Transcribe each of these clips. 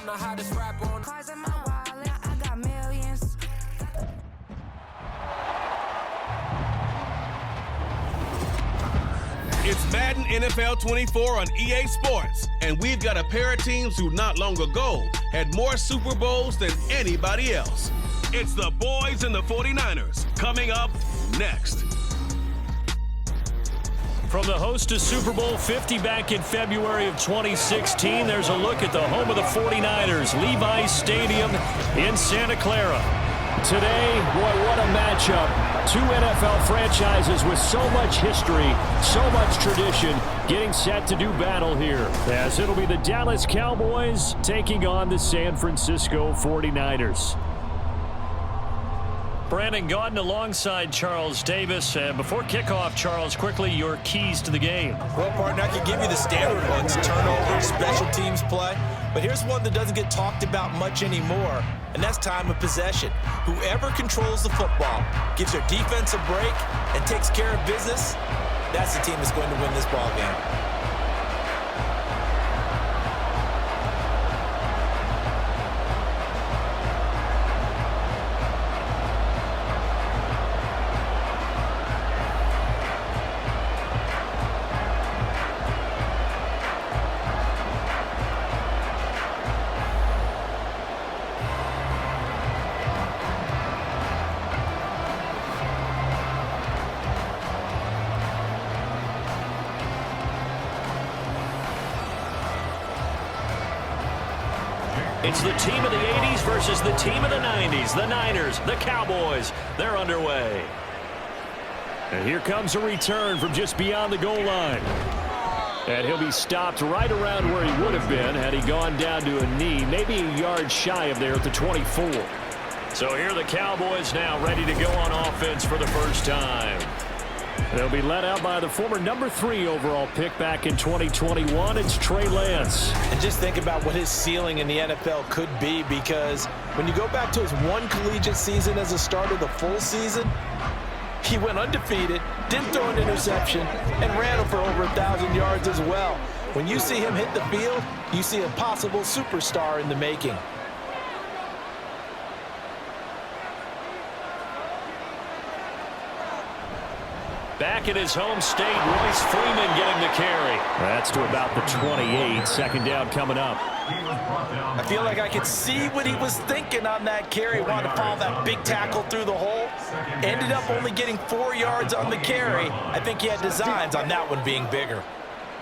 the hottest rapper on. Cars in my wallet, I got millions. It's Madden NFL 24 on EA Sports, and we've got a pair of teams who not long ago had more Super Bowls than anybody else. It's the boys and the 49ers coming up next. From the host to Super Bowl 50 back in February of 2016, there's a look at the home of the 49ers, Levi's Stadium in Santa Clara. Today, boy, what a matchup. Two NFL franchises with so much history, so much tradition, getting set to do battle here, as it'll be the Dallas Cowboys taking on the San Francisco 49ers. Brandon Gaudin alongside Charles Davis. And before kickoff, Charles, quickly, your keys to the game. Well, partner, I can give you the standard ones, turnovers, special teams play. But here's one that doesn't get talked about much anymore, and that's time of possession. Whoever controls the football, gives their defense a break, and takes care of business, that's the team that's going to win this ball game. It's the team of the 80s versus the team of the 90s. The Niners, the Cowboys, they're underway. And here comes a return from just beyond the goal line. And he'll be stopped right around where he would have been had he gone down to a knee, maybe a yard shy of there at the 24. So here are the Cowboys now ready to go on offense for the first time. They'll be led out by the former number 3 overall pick back in 2021. It's Trey Lance. And just think about what his ceiling in the NFL could be, because when you go back to his one collegiate season as a starter, the full season, he went undefeated, didn't throw an interception, and ran for over 1,000 yards as well. When you see him hit the field, you see a possible superstar in the making. Back in his home state, Royce Freeman getting the carry. That's to about the 28. Second down coming up. I feel like I could see what he was thinking on that carry. Wanted to follow that big tackle through the hole. Ended up only getting 4 yards on the carry. I think he had designs on that one being bigger.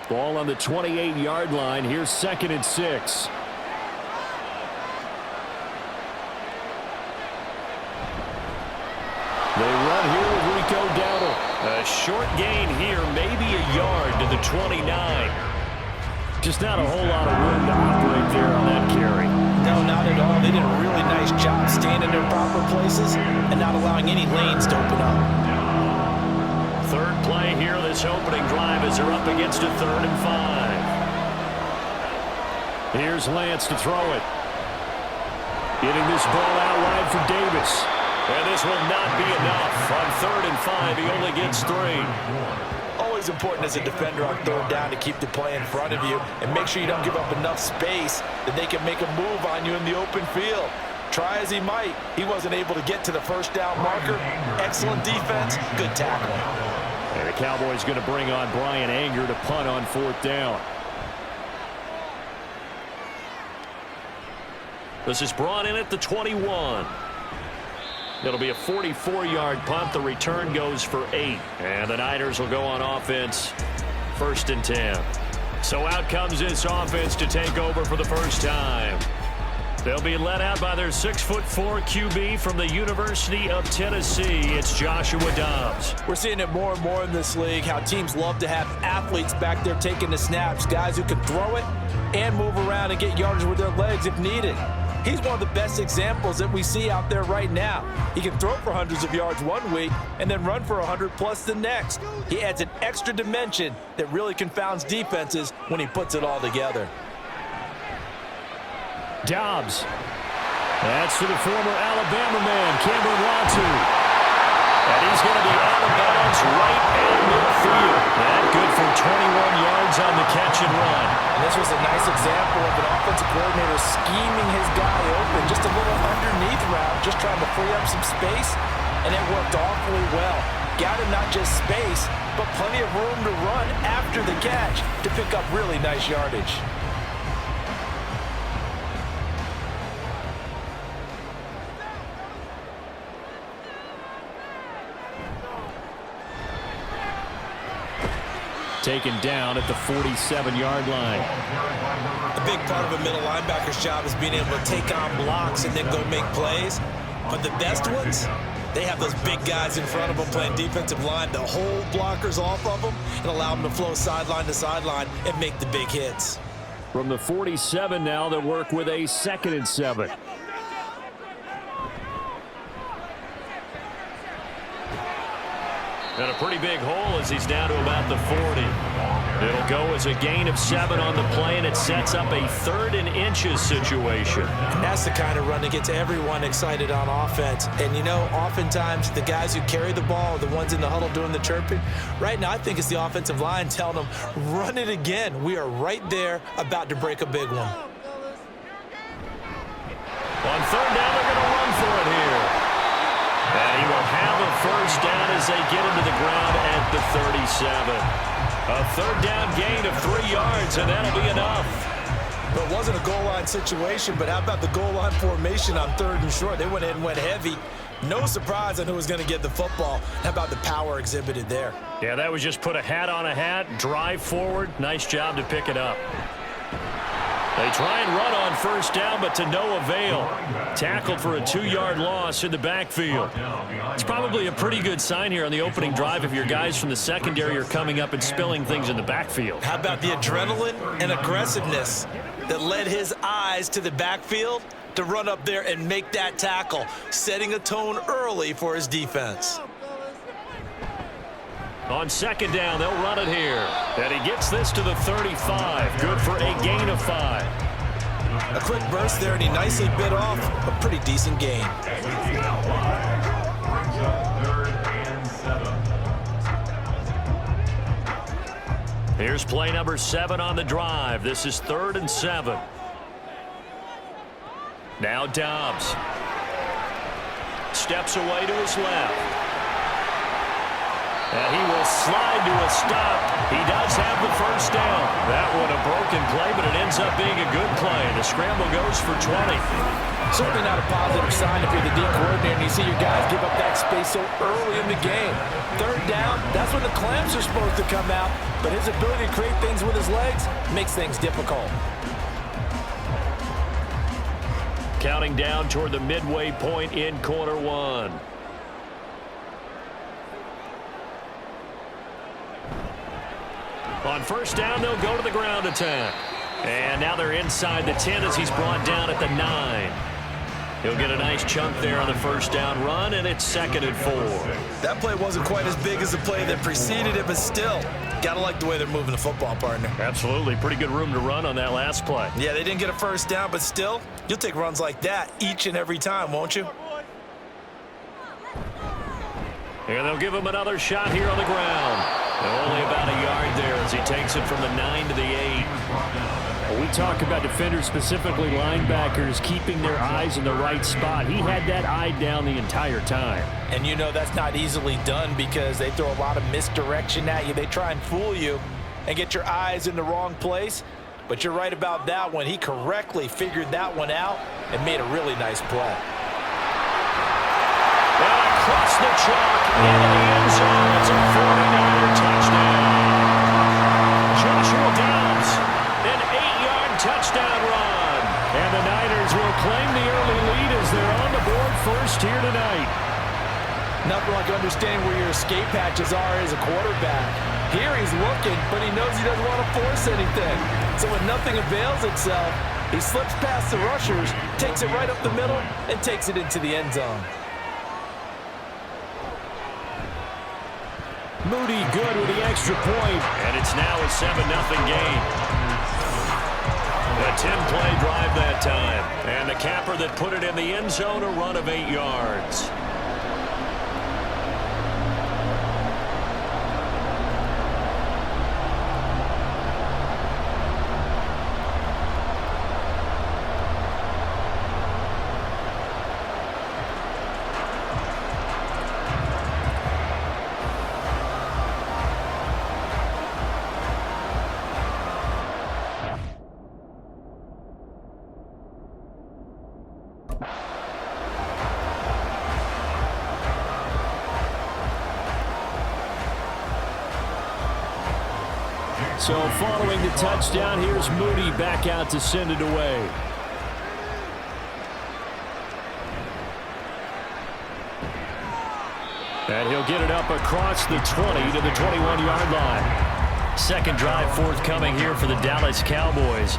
Ball on the 28-yard line. Here's 2nd and 6. They run here with Rico Dowdle. A short gain here, maybe a yard to the 29. Just not a whole lot of room to operate there on that carry. No, not at all. They did a really nice job staying in their proper places and not allowing any lanes to open up. Third play here, this opening drive as they're up against a 3rd and 5. Here's Lance to throw it. Getting this ball out wide for Davis. And this will not be enough. On 3rd and 5, he only gets 3. Always important as a defender on 3rd down to keep the play in front of you and make sure you don't give up enough space that they can make a move on you in the open field. Try as he might, he wasn't able to get to the first down marker. Excellent defense, good tackle. And the Cowboys going to bring on Brian Anger to punt on 4th down. This is brought in at the 21. It'll be a 44-yard punt. The return goes for 8. And the Niners will go on offense, 1st and 10. So out comes this offense to take over for the first time. They'll be led out by their 6'4" QB from the University of Tennessee. It's Joshua Dobbs. We're seeing it more and more in this league, how teams love to have athletes back there taking the snaps, guys who can throw it and move around and get yardage with their legs if needed. He's one of the best examples that we see out there right now. He can throw for hundreds of yards one week and then run for 100+ the next. He adds an extra dimension that really confounds defenses when he puts it all together. Dobbs. That's for the former Alabama man, Cameron Latu. And he's going to be out of bounds right at midfield. And good for 21 yards on the catch and run. And this was a nice example of an offensive coordinator scheming his guy open. Just a little underneath route, just trying to free up some space, and it worked awfully well. Got him not just space, but plenty of room to run after the catch to pick up really nice yardage. Taken down at the 47-yard line. A big part of a middle linebacker's job is being able to take on blocks and then go make plays. But the best ones, they have those big guys in front of them playing defensive line to hold blockers off of them and allow them to flow sideline to sideline and make the big hits. From the 47 now, they'll work with a 2nd and 7. And a pretty big hole as he's down to about the 40. It'll go as a gain of 7 on the play, and it sets up a 3rd and inches situation. And that's the kind of run that gets everyone excited on offense. And, you know, oftentimes the guys who carry the ball are the ones in the huddle doing the chirping. Right now, I think it's the offensive line telling them, run it again. We are right there about to break a big one. On 3rd down, they're going to run for it here. And he will have a 1st down as they get into the ground at the 37. A 3rd down gain of 3 yards, and that'll be enough. But it wasn't a goal line situation, but how about the goal line formation on 3rd and short? They went in and went heavy. No surprise on who was going to get the football. How about the power exhibited there? Yeah, that was just put a hat on a hat, drive forward. Nice job to pick it up. They try and run on 1st down, but to no avail. Tackled for a 2-yard loss in the backfield. It's probably a pretty good sign here on the opening drive if your guys from the secondary are coming up and spilling things in the backfield. How about the adrenaline and aggressiveness that led his eyes to the backfield to run up there and make that tackle, setting a tone early for his defense. On 2nd down, they'll run it here. And he gets this to the 35. Good for a gain of 5. A quick burst there, and he nicely bit off a pretty decent gain. Here's play number 7 on the drive. This is 3rd and 7. Now Dobbs. Steps away to his left. And he will slide to a stop. He does have the 1st down. That one a broken play, but it ends up being a good play. The scramble goes for 20. Certainly not a positive sign if you're the D coordinator and you see your guys give up that space so early in the game. 3rd down, that's when the clamps are supposed to come out, but his ability to create things with his legs makes things difficult. Counting down toward the midway point in quarter 1. On 1st down, they'll go to the ground attack. And now they're inside the 10 as he's brought down at the 9. He'll get a nice chunk there on the 1st down run, and it's 2nd and 4. That play wasn't quite as big as the play that preceded it, but still, gotta like the way they're moving the football, partner. Absolutely. Pretty good room to run on that last play. Yeah, they didn't get a 1st down, but still, you'll take runs like that each and every time, won't you? And they'll give him another shot here on the ground. Only about a yard there as he takes it from the 9 to the 8. We talk about defenders, specifically linebackers, keeping their eyes in the right spot. He had that eye down the entire time. And you know that's not easily done because they throw a lot of misdirection at you. They try and fool you and get your eyes in the wrong place. But you're right about that one. He correctly figured that one out and made a really nice play. And across the chalk into the end zone. It's a 49er touchdown. Joshua Dobbs, an 8-yard touchdown run. And the Niners will claim the early lead as they're on the board first here tonight. Nothing like understanding where your escape hatches are as a quarterback. Here he's looking, but he knows he doesn't want to force anything. So when nothing avails itself, he slips past the rushers, takes it right up the middle, and takes it into the end zone. Moody good with the extra point. And it's now a 7-0 game. A 10-play drive that time. And the capper that put it in the end zone, a run of 8 yards. So following the touchdown, here's Moody back out to send it away. And he'll get it up across the 20 to the 21-yard line. Second drive forthcoming here for the Dallas Cowboys.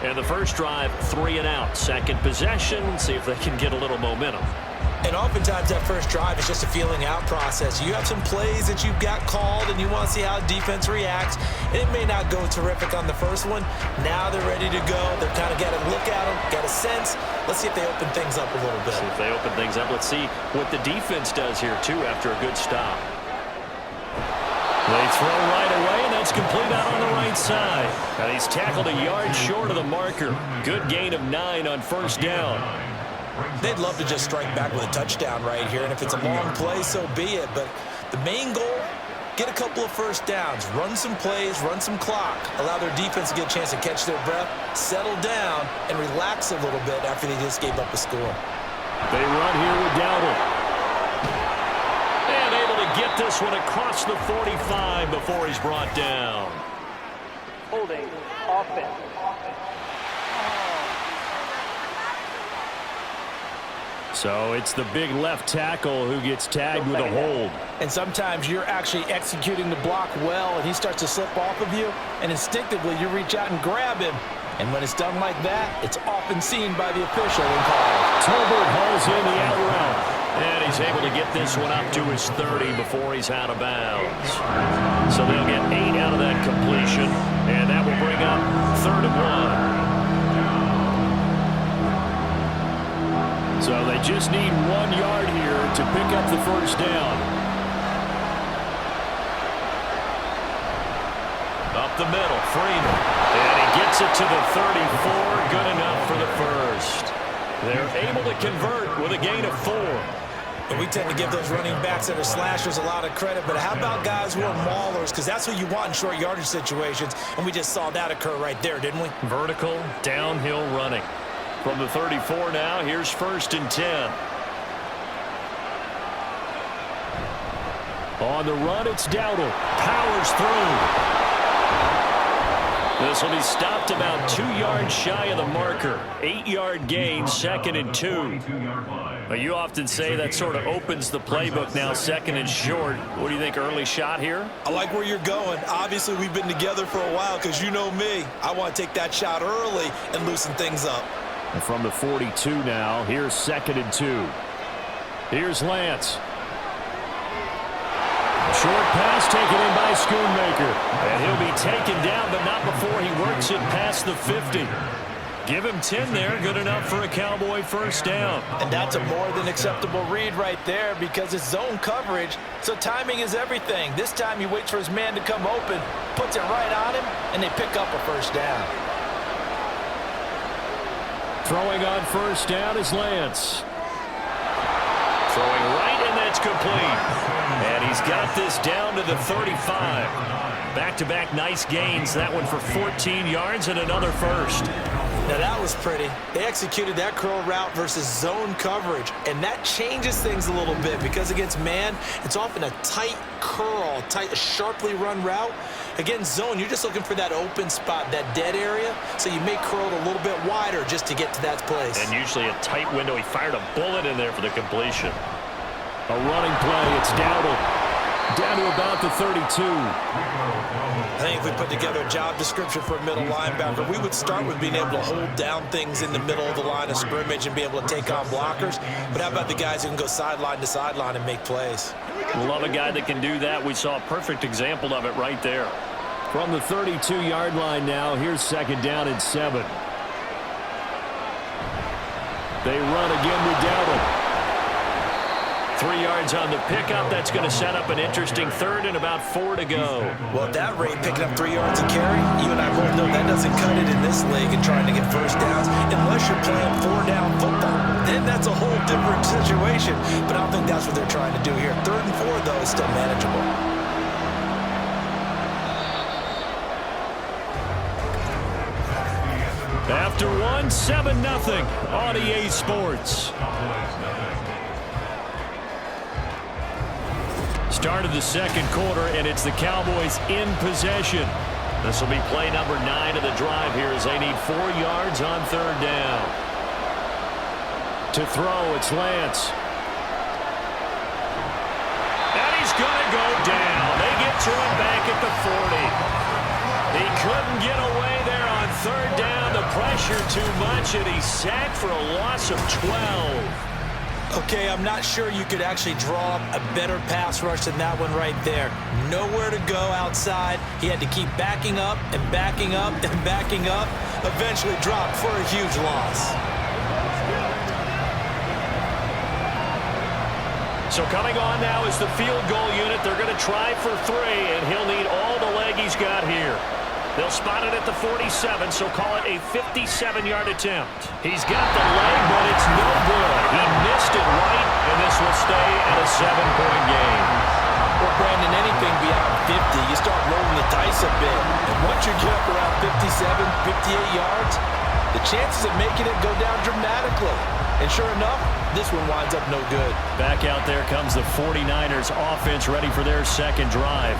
And the first drive, 3 and out. Second possession, see if they can get a little momentum. And oftentimes that first drive is just a feeling out process. You have some plays that you've got called and you want to see how defense reacts. And it may not go terrific on the first one. Now they're ready to go. They've kind of got to look at them, got a sense. Let's see if they open things up a little bit. See if they open things up. Let's see what the defense does here, too, after a good stop. They throw right away, and that's complete out on the right side. And he's tackled a yard short of the marker. Good gain of 9 on first down. They'd love to just strike back with a touchdown right here, and if it's a long play, so be it. But the main goal, get a couple of first downs, run some plays, run some clock, allow their defense to get a chance to catch their breath, settle down, and relax a little bit after they just gave up a score. They run here with Dowdle. And able to get this one across the 45 before he's brought down. Holding offense. So it's the big left tackle who gets tagged with a hold. And sometimes you're actually executing the block well, and he starts to slip off of you, and instinctively you reach out and grab him. And when it's done like that, it's often seen by the official and called. Tolbert hauls in the out route. And he's able to get this one up to his 30 before he's out of bounds. So they'll get 8 out of that completion, and that will bring up 3rd and 1. So they just need 1 yard here to pick up the first down. Up the middle, Freeman. And he gets it to the 34. Good enough for the first. They're able to convert with a gain of 4. And we tend to give those running backs that are slashers a lot of credit, but how about guys who are maulers? Because that's what you want in short yardage situations, and we just saw that occur right there, didn't we? Vertical, downhill running. From the 34 now, here's 1st and 10. On the run, it's Dowdle. Powers through. This will be stopped about 2 yards shy of the marker. 8-yard gain, 2nd and 2. But you often say that sort of opens the playbook now, 2nd and short. What do you think, early shot here? I like where you're going. Obviously, we've been together for a while because you know me. I want to take that shot early and loosen things up. And from the 42 now, here's 2nd and 2. Here's Lance. Short pass taken in by Schoonmaker. And he'll be taken down, but not before he works it past the 50. Give him 10 there. Good enough for a Cowboy first down. And that's a more than acceptable read right there because it's zone coverage, so timing is everything. This time he waits for his man to come open, puts it right on him, and they pick up a first down. Throwing on first down is Lance. Throwing right, and that's complete. And he's got this down to the 35. Back-to-back nice gains. That one for 14 yards and another first. Now that was pretty. They executed that curl route versus zone coverage, and that changes things a little bit because against man, it's often a tight curl, a sharply run route. Against zone, you're just looking for that open spot, that dead area, so you may curl it a little bit wider just to get to that place. And usually a tight window. He fired a bullet in there for the completion. A running play. It's Dowdle. Down to about the 32. I think if we put together a job description for a middle linebacker, we would start with being able to hold down things in the middle of the line of scrimmage and be able to take on blockers. But how about the guys who can go sideline to sideline and make plays? Love a guy that can do that. We saw a perfect example of it right there. From the 32-yard line now, here's 2nd down and 7. They run again with Dowdle. 3 yards on the pickup. That's going to set up an interesting 3rd and about 4 to go. Well, at that rate, picking up 3 yards a carry, you and I both know that doesn't cut it in this league and trying to get first downs unless you're playing 4-down football. Then that's a whole different situation. But I don't think that's what they're trying to do here. 3rd and 4, though, is still manageable. After one, 7-0 on EA Sports. Start of the second quarter, and it's the Cowboys in possession. This will be play number 9 of the drive here as they need 4 yards on third down. To throw, it's Lance. And he's going to go down. They get to him back at the 40. He couldn't get away there on third down. The pressure too much, and he's sacked for a loss of 12. Okay, I'm not sure you could actually draw a better pass rush than that one right there. Nowhere to go outside. He had to keep backing up and backing up and backing up. Eventually dropped for a huge loss. So coming on now is the field goal unit. They're going to try for 3, and he'll need all the leg he's got here. They'll spot it at the 47, so call it a 57-yard attempt. He's got the leg, but it's no good. He missed it right, and this will stay at a 7-point game. Well, Brandon, anything beyond 50, you start rolling the dice a bit. And once you get up around 57, 58 yards, the chances of making it go down dramatically. And sure enough, this one winds up no good. Back out there comes the 49ers offense ready for their second drive.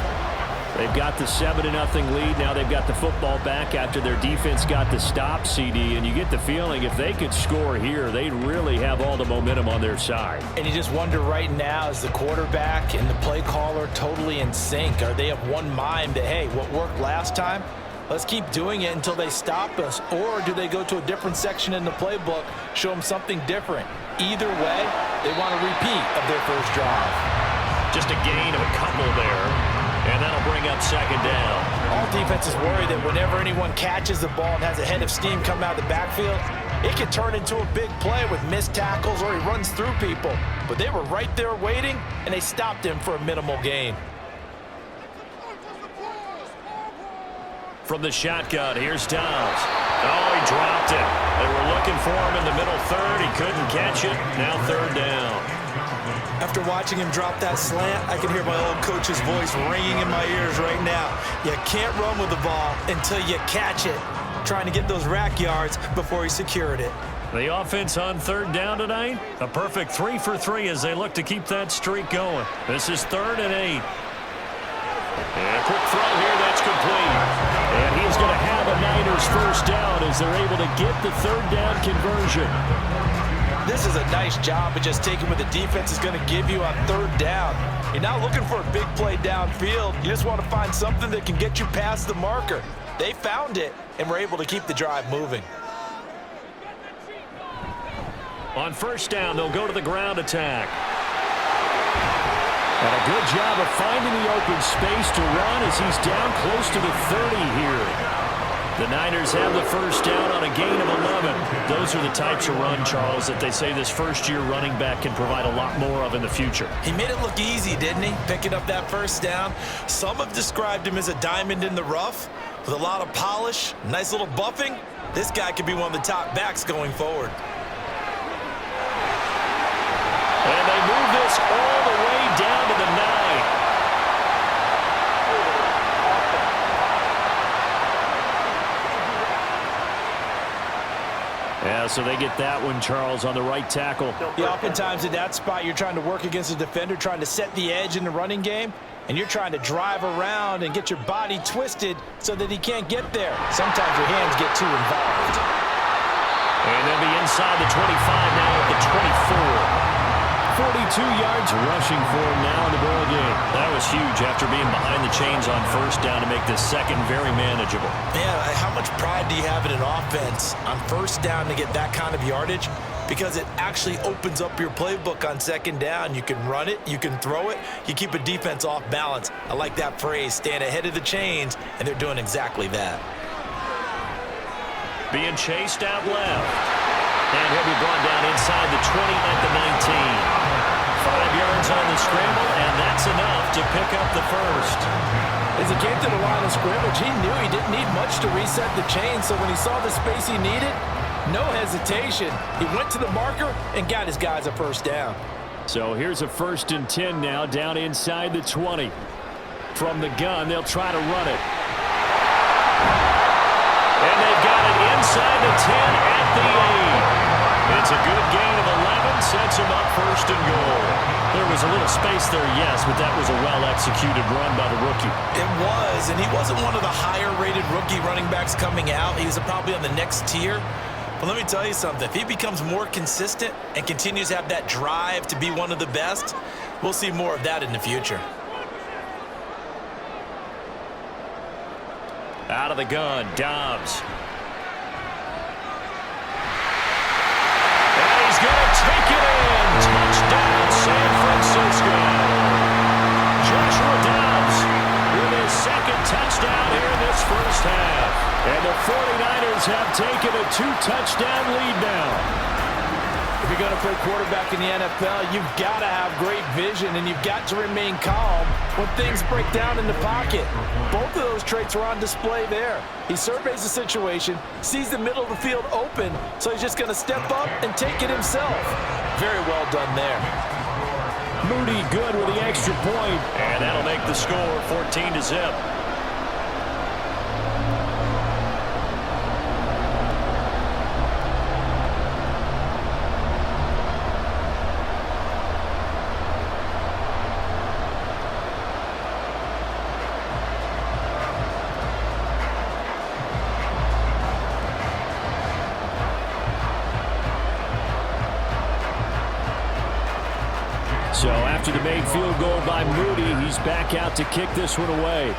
They've got the 7-0 lead. Now they've got the football back after their defense got the stop, CD. And you get the feeling if they could score here, they'd really have all the momentum on their side. And you just wonder right now, is the quarterback and the play caller totally in sync? Are they of one mind that, hey, what worked last time, let's keep doing it until they stop us? Or do they go to a different section in the playbook, show them something different? Either way, they want a repeat of their first drive. Just a gain of a couple there. And that'll bring up second down. All defenses worry that whenever anyone catches the ball and has a head of steam come out of the backfield, it can turn into a big play with missed tackles or he runs through people. But they were right there waiting, and they stopped him for a minimal gain. From the shotgun, here's Downs. Oh, he dropped it. They were looking for him in the middle third. He couldn't catch it. Now third down. After watching him drop that slant, I can hear my old coach's voice ringing in my ears right now. You can't run with the ball until you catch it. Trying to get those rack yards before he secured it. The offense on third down tonight, a perfect 3 for 3 as they look to keep that streak going. This is 3rd and 8. And a quick throw here, that's complete. And he's going to have a Niners first down as they're able to get the third down conversion. This is a nice job of just taking what the defense is going to give you on third down. You're not looking for a big play downfield. You just want to find something that can get you past the marker. They found it and were able to keep the drive moving. On first down, they'll go to the ground attack. And a good job of finding the open space to run as he's down close to the 30 here. The Niners have the first down on a gain of 11. Those are the types of run, Charles, that they say this first-year running back can provide a lot more of in the future. He made it look easy, didn't he? Picking up that first down. Some have described him as a diamond in the rough with a lot of polish, nice little buffing. This guy could be one of the top backs going forward. And they move this all the way down to the 9. Yeah, so they get that one, Charles, on the right tackle. Yeah, oftentimes in that spot, you're trying to work against a defender, trying to set the edge in the running game, and you're trying to drive around and get your body twisted so that he can't get there. Sometimes your hands get too involved. And they'll be inside the 25 now at the 24. 42 yards rushing for him now in the ball game. That was huge after being behind the chains on first down to make this second very manageable. Yeah, how much pride do you have in an offense on first down to get that kind of yardage? Because it actually opens up your playbook on second down. You can run it, you can throw it, you keep a defense off balance. I like that phrase, stand ahead of the chains, and they're doing exactly that. Being chased out left. And he'll be brought down inside the 20 at the 19. 5 yards on the scramble, and that's enough to pick up the first. As he came to the line of scrimmage, he knew he didn't need much to reset the chain, so when he saw the space he needed, no hesitation. He went to the marker and got his guys a first down. So here's a 1st and 10 now, down inside the 20. From the gun, they'll try to run it. And they've got it inside the 10 at the 8. It's a good gain of 11, sets him up first and goal. There was a little space there, yes, but that was a well-executed run by the rookie. It was, and he wasn't one of the higher-rated rookie running backs coming out. He was probably on the next tier. But let me tell you something. If he becomes more consistent and continues to have that drive to be one of the best, we'll see more of that in the future. Out of the gun, Dobbs. And he's going to take it in. Touchdown, San Francisco. Joshua Dobbs with his second touchdown here in this first half. And the 49ers have taken a 2-touchdown lead now. If you're going to play quarterback in the NFL, you've got to have great vision, and you've got to remain calm when things break down in the pocket. Both of those traits are on display there. He surveys the situation, sees the middle of the field open, so he's just going to step up and take it himself. Very well done there. Moody good with the extra point, and that'll make the score 14-0. So after the made field goal by Moody, he's back out to kick this one away.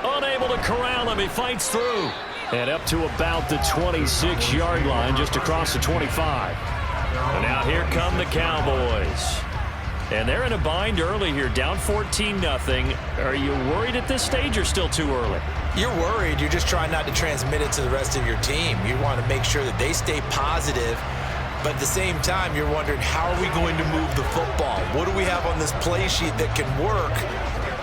Unable to corral him, he fights through. And up to about the 26-yard line, just across the 25. And now here come the Cowboys. And they're in a bind early here, down 14-0. Are you worried at this stage or still too early? You're worried. You're just trying not to transmit it to the rest of your team. You want to make sure that they stay positive, but at the same time, you're wondering, how are we going to move the football? What do we have on this play sheet that can work?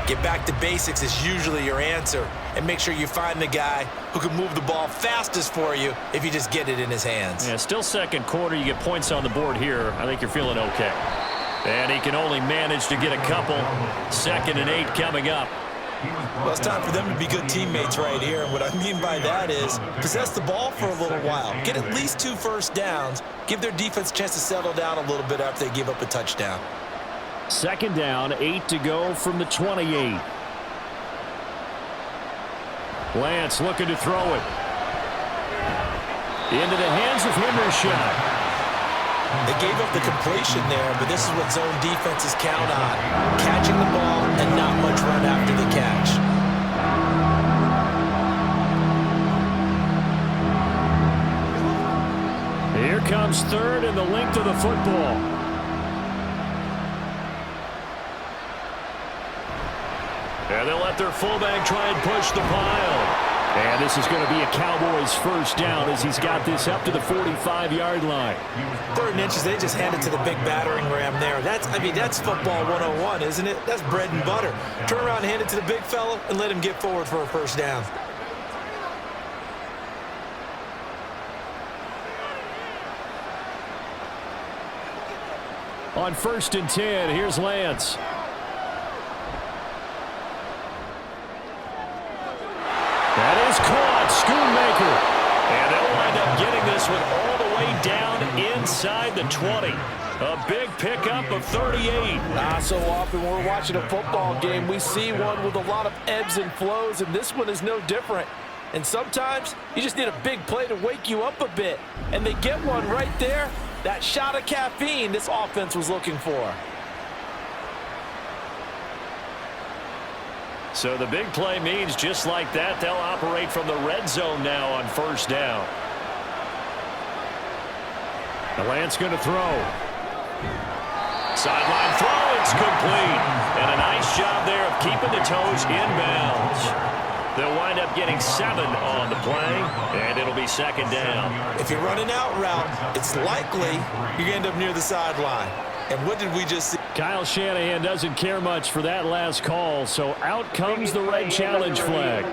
Get back to basics is usually your answer, and make sure you find the guy who can move the ball fastest for you if you just get it in his hands. Yeah, still second quarter. You get points on the board here. I think you're feeling okay. And he can only manage to get a couple. 2nd and 8 coming up. Well, it's time for them to be good teammates right here. And what I mean by that is possess the ball for a little while. Get at least 2 first downs. Give their defense a chance to settle down a little bit after they give up a touchdown. 2nd down, 8 to go from the 28. Lance looking to throw it. Into the hands of Hendershot. They gave up the completion there, but this is what zone defenses count on. Catching the ball and not much run after the catch. Here comes 3rd and the length of the football. And they'll let their fullback try and push the pile. And this is going to be a Cowboys first down as he's got this up to the 45-yard line. 3rd and inches, they just hand it to the big battering ram there. That's football 101, isn't it? That's bread and butter. Turn around and hand it to the big fella and let him get forward for a first down. On 1st and 10, here's Lance. That is caught, Schoonmaker. And they'll wind up getting this one all the way down inside the 20. A big pickup of 38. So often when we're watching a football game, we see one with a lot of ebbs and flows, and this one is no different. And sometimes you just need a big play to wake you up a bit. And they get one right there. That shot of caffeine this offense was looking for. So the big play means just like that, they'll operate from the red zone now on 1st down. The Lance going to throw. Sideline throw, it's complete. And a nice job there of keeping the toes inbounds. They'll wind up getting 7 on the play, and it'll be 2nd down. If you're running out route, it's likely you're going to end up near the sideline. And what did we just see? Kyle Shanahan doesn't care much for that last call, so out comes the red challenge flag.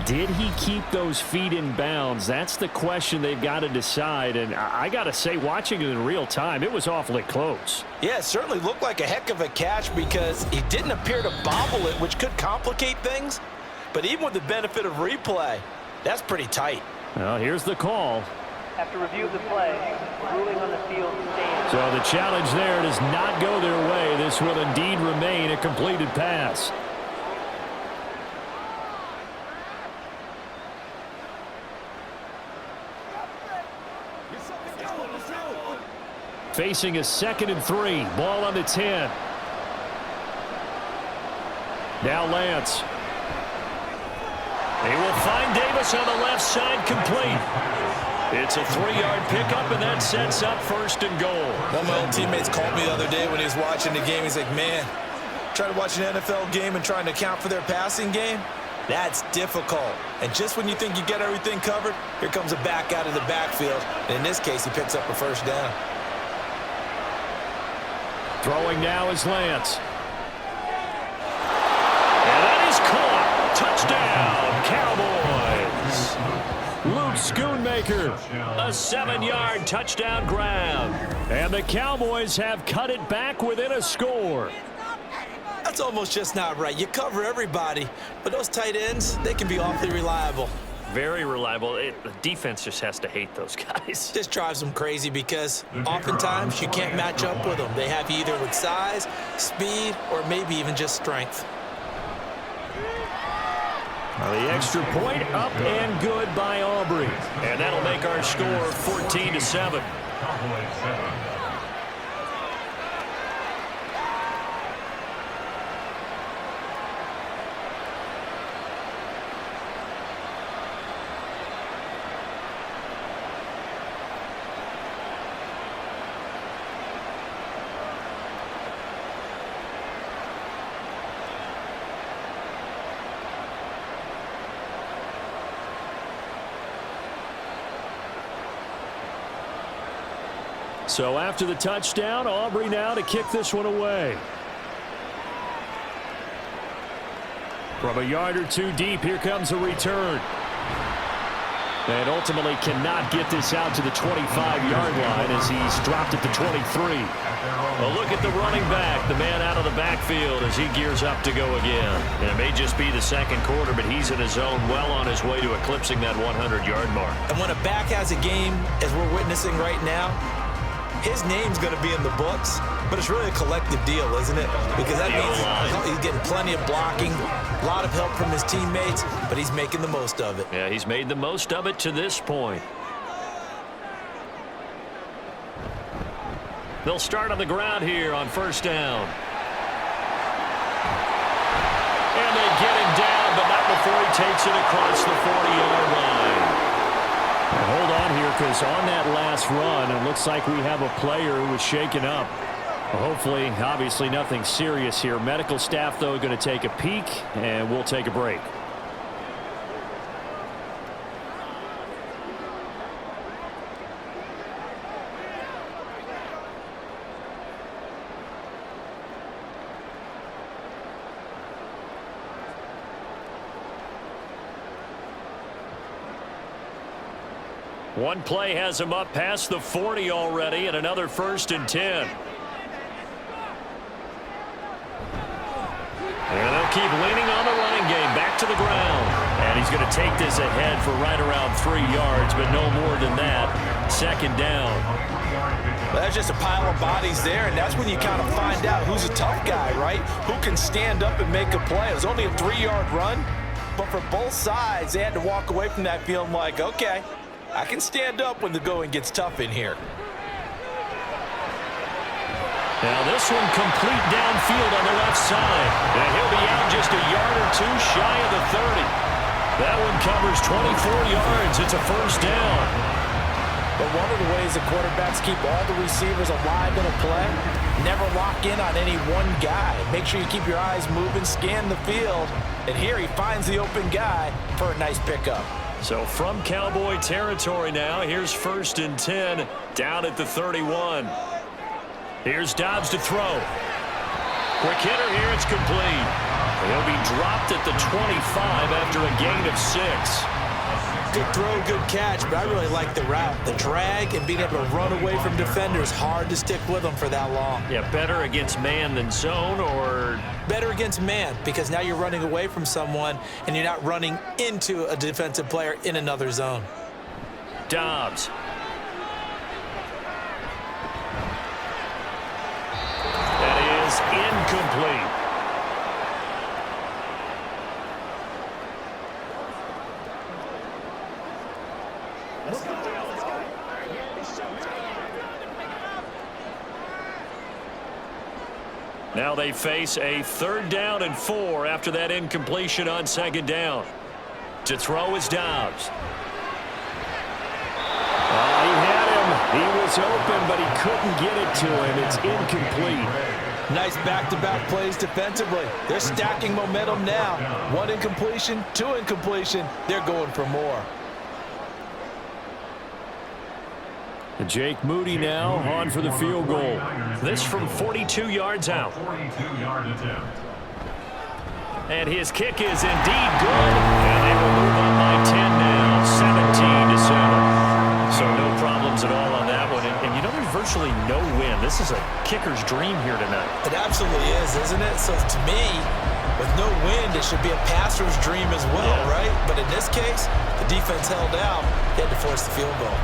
Did he keep those feet in bounds? That's the question they've got to decide. And I got to say, watching it in real time, it was awfully close. Yeah, it certainly looked like a heck of a catch because he didn't appear to bobble it, which could complicate things. But even with the benefit of replay, that's pretty tight. Well, here's the call. After review of the play, ruling on the field stands. So the challenge there does not go their way. This will indeed remain a completed pass. Facing a 2nd and 3. Ball on the 10. Now Lance. He will find Davis on the left side, complete. It's a 3-yard pickup, and that sets up 1st and goal. One of my old teammates called me the other day when he was watching the game. He's like, man, trying to watch an NFL game and trying to account for their passing game, that's difficult. And just when you think you get everything covered, here comes a back out of the backfield. And in this case, he picks up a 1st down. Throwing now is Lance. And that is caught. Touchdown, Cowboys. Luke Schoonmaker, a 7-yard touchdown grab. And the Cowboys have cut it back within a score. That's almost just not right. You cover everybody, but those tight ends, they can be awfully reliable. Very reliable. The defense just has to hate those guys. This drives them crazy because oftentimes you can't match up with them. They have you either with size, speed, or maybe even just strength. Well, the extra point up and good by Aubrey. And that'll make our score 14-7. So after the touchdown, Aubrey now to kick this one away. From a yard or two deep, here comes a return. And ultimately cannot get this out to the 25-yard line as he's dropped at the 23. Well, look at the running back, the man out of the backfield as he gears up to go again. And it may just be the 2nd quarter, but he's in his zone, well on his way to eclipsing that 100-yard mark. And when a back has a game, as we're witnessing right now, his name's going to be in the books, but it's really a collective deal, isn't it? Because that means he's getting plenty of blocking, a lot of help from his teammates, but he's making the most of it. Yeah, he's made the most of it to this point. They'll start on the ground here on 1st down. And they get him down, but not before he takes it across the 40-yard line. And hold on here, because on that last run, it looks like we have a player who was shaken up. Well, hopefully, obviously nothing serious here. Medical staff, though, going to take a peek, and we'll take a break. One play has him up past the 40 already, and another 1st and 10. And they'll keep leaning on the running game. Back to the ground. And he's going to take this ahead for right around 3 yards, but no more than that. 2nd down. Well, there's just a pile of bodies there, and that's when you kind of find out who's a tough guy, right? Who can stand up and make a play. It was only a 3-yard run, but for both sides, they had to walk away from that feeling like, okay, I can stand up when the going gets tough in here. Now this one complete downfield on the left side. And he'll be out just a yard or two shy of the 30. That one covers 24 yards. It's a 1st down. But one of the ways the quarterbacks keep all the receivers alive in a play, never lock in on any one guy. Make sure you keep your eyes moving, scan the field. And here he finds the open guy for a nice pickup. So from Cowboy territory now, here's 1st and 10 down at the 31. Here's Dobbs to throw. Quick hitter here, it's complete. He'll be dropped at the 25 after a gain of 6. Good throw, good catch, but I really like the route. The drag and being able to run away from defenders, hard to stick with them for that long. Yeah, better against man than zone, or? Better against man, because now you're running away from someone and you're not running into a defensive player in another zone. Dobbs. That is incomplete. Now they face a 3rd down and 4 after that incompletion on 2nd down. To throw is Dobbs. He had him. He was open, but he couldn't get it to him. It's incomplete. Nice back-to-back plays defensively. They're stacking momentum now. 1 incompletion, 2 incompletion. They're going for more. And Jake Moody now on for the field goal. This from 42 yards out. And his kick is indeed good. And they will move on by 10 now, 17-7. So no problems at all on that one. And you know, there's virtually no win. This is a kicker's dream here tonight. It absolutely is, isn't it? So to me, with no wind, it should be a passer's dream as well, right? But in this case, the defense held out. They had to force the field goal.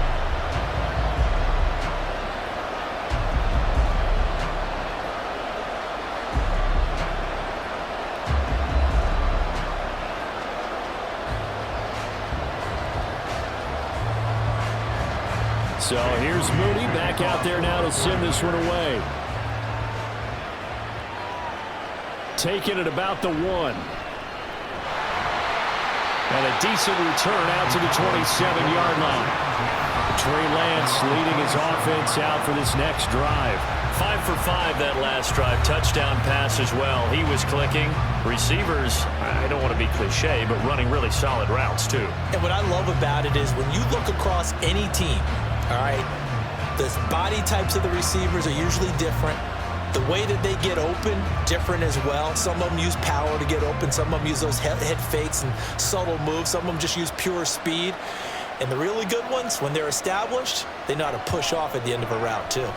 So here's Moody back out there now to send this one away. Taking it about the 1. And a decent return out to the 27-yard line. Trey Lance leading his offense out for this next drive. 5 for 5 that last drive. Touchdown pass as well. He was clicking. Receivers, I don't want to be cliche, but running really solid routes too. And what I love about it is when you look across any team, all right, the body types of the receivers are usually different. The way that they get open, different as well. Some of them use power to get open. Some of them use those head fakes and subtle moves. Some of them just use pure speed. And the really good ones, when they're established, they know how to push off at the end of a route too.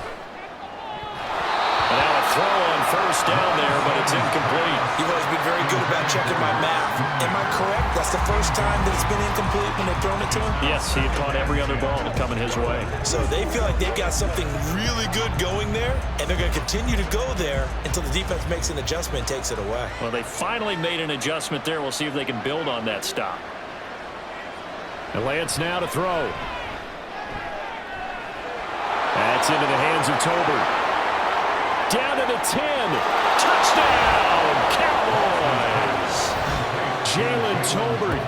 Now a throw on 1st down there, but it's incomplete. You've always been very good about checking my math. Am I correct? That's the first time that it's been incomplete when they've thrown it to him? Yes, he had caught every other ball coming his way. So they feel like they've got something really good going there, and they're going to continue to go there until the defense makes an adjustment and takes it away. Well, they finally made an adjustment there. We'll see if they can build on that stop. And Lance now to throw. That's into the hands of Tolbert. Down to the 10. Touchdown, Cowboys. Jalen Tolbert,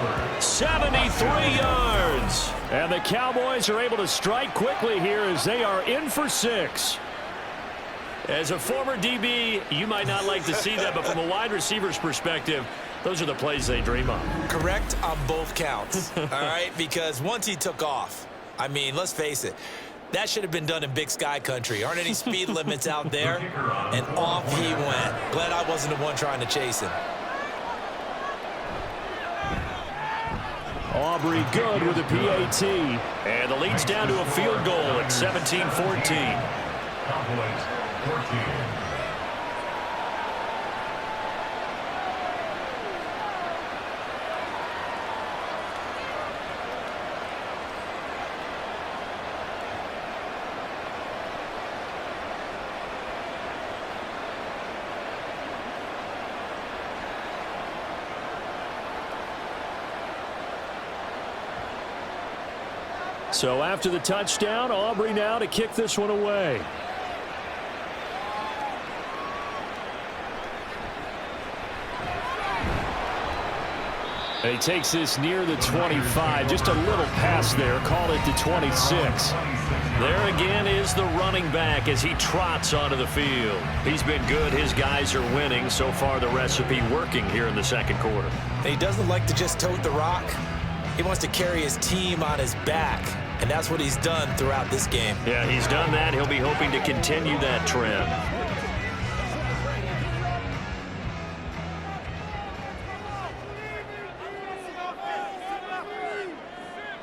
73 yards. And the Cowboys are able to strike quickly here as they are in for 6. As a former DB, you might not like to see that, but from a wide receiver's perspective, those are the plays they dream of. Correct on both counts, all right? Because once he took off, I mean, let's face it, that should have been done in Big Sky country. Aren't any speed limits out there? And off he went. Glad I wasn't the one trying to chase him. Aubrey good with a PAT. And the lead's down to a field goal at 17-14. Cowboys 14. So after the touchdown, Aubrey now to kick this one away. And he takes this near the 25. Just a little pass there. Call it the 26. There again is the running back as he trots onto the field. He's been good. His guys are winning. So far, the recipe working here in the second quarter. And he doesn't like to just tote the rock. He wants to carry his team on his back, and that's what he's done throughout this game. Yeah, he's done that. He'll be hoping to continue that trend.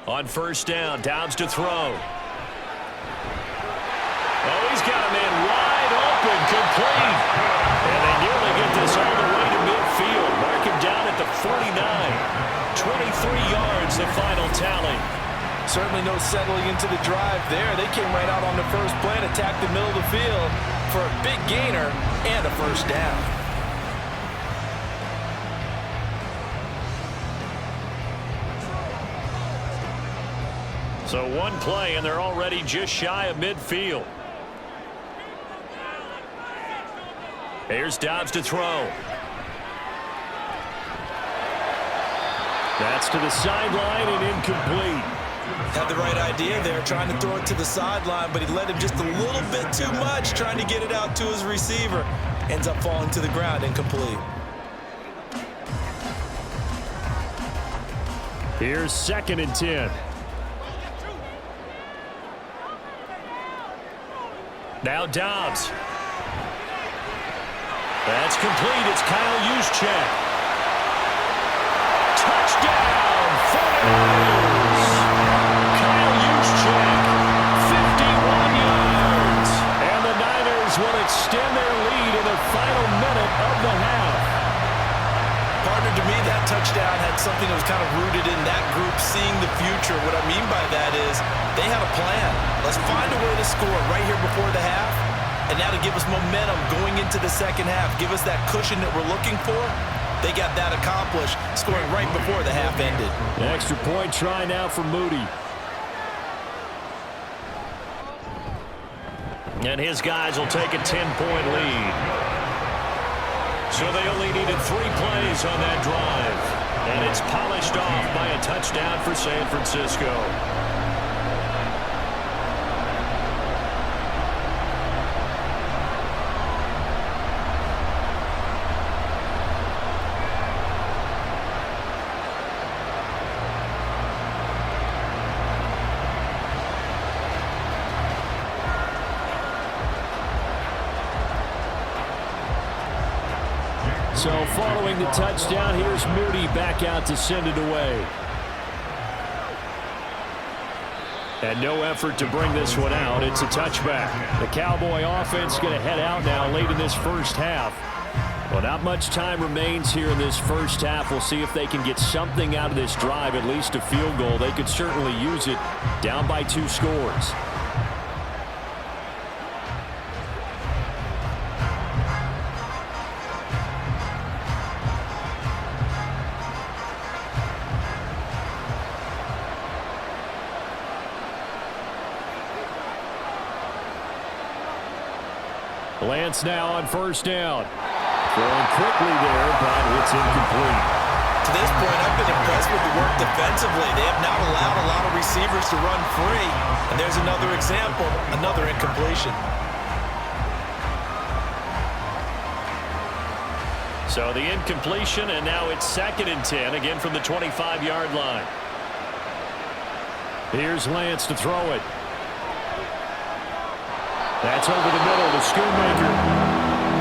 On first down, Dobbs to throw. Oh, he's got a man wide open, complete. And they nearly get this all the way to midfield. Mark him down at the 49. 23 yards, the final tally. Certainly no settling into the drive there. They came right out on the first play and attacked the middle of the field for a big gainer and a first down. So one play, and they're already just shy of midfield. Here's Dobbs to throw. That's to the sideline and incomplete. Had the right idea there, trying to throw it to the sideline, but he let him just a little bit too much, trying to get it out to his receiver. Ends up falling to the ground, incomplete. Here's 2nd and 10. Now Dobbs. That's complete. It's Kyle Juszczyk. Touchdown, 49ers. Kyle Juszczyk, 51 yards. And the Niners will extend their lead in the final minute of the half. Partner, to me, that touchdown had something that was kind of rooted in that group seeing the future. What I mean by that is they had a plan. Let's find a way to score right here before the half. And now to give us momentum going into the second half, give us that cushion that we're looking for. They got that accomplished, scoring right before the half ended. The extra point try now for Moody. And his guys will take a 10-point lead. So they only needed 3 plays on that drive. And it's polished off by a touchdown for San Francisco. So following the touchdown, here's Moody back out to send it away. And no effort to bring this one out. It's a touchback. The Cowboy offense going to head out now late in this first half. Well, not much time remains here in this first half. We'll see if they can get something out of this drive, at least a field goal. They could certainly use it down by 2 scores. Lance now on first down. Throwing quickly there, but it's incomplete. To this point, I've been impressed with the work defensively. They have not allowed a lot of receivers to run free. And there's another example, another incompletion. So the incompletion, and now it's 2nd and 10, again from the 25-yard line. Here's Lance to throw it. That's over the middle to Schoonmaker.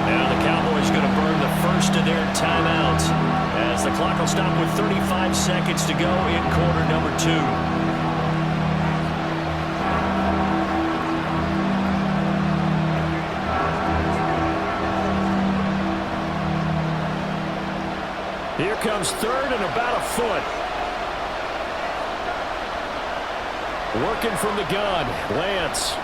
Now the Cowboys going to burn the first of their timeouts as the clock will stop with 35 seconds to go in quarter number 2. Here comes 3rd and about a foot. Working from the gun, Lance.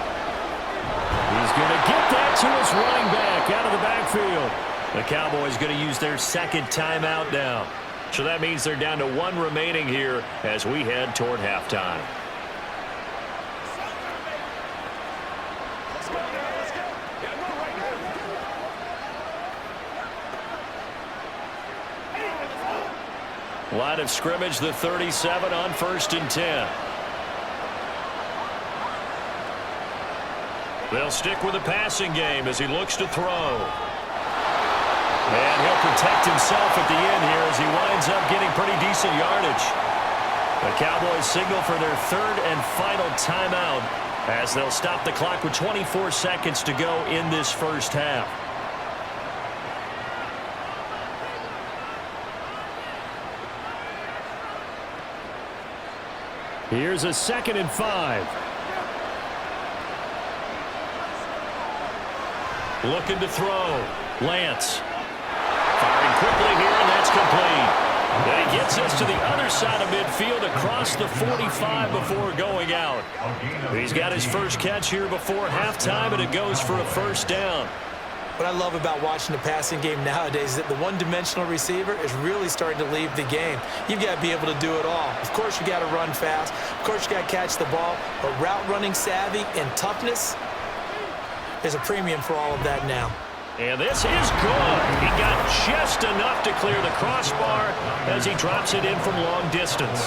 He's going to get that to his running back out of the backfield. The Cowboys going to use their 2nd timeout now. So that means they're down to 1 remaining here as we head toward halftime. Line of scrimmage, the 37 on 1st and 10. They'll stick with the passing game as he looks to throw. And he'll protect himself at the end here as he winds up getting pretty decent yardage. The Cowboys signal for their 3rd and final timeout as they'll stop the clock with 24 seconds to go in this first half. Here's a 2nd and 5. Looking to throw. Lance. Firing quickly here, and that's complete. And he gets us to the other side of midfield across the 45 before going out. He's got his first catch here before halftime, and it goes for a first down. What I love about watching the passing game nowadays is that the one-dimensional receiver is really starting to leave the game. You've got to be able to do it all. Of course, you got to run fast. Of course, you got to catch the ball. But route running savvy and toughness, there's a premium for all of that now. And this is good. He got just enough to clear the crossbar as he drops it in from long distance.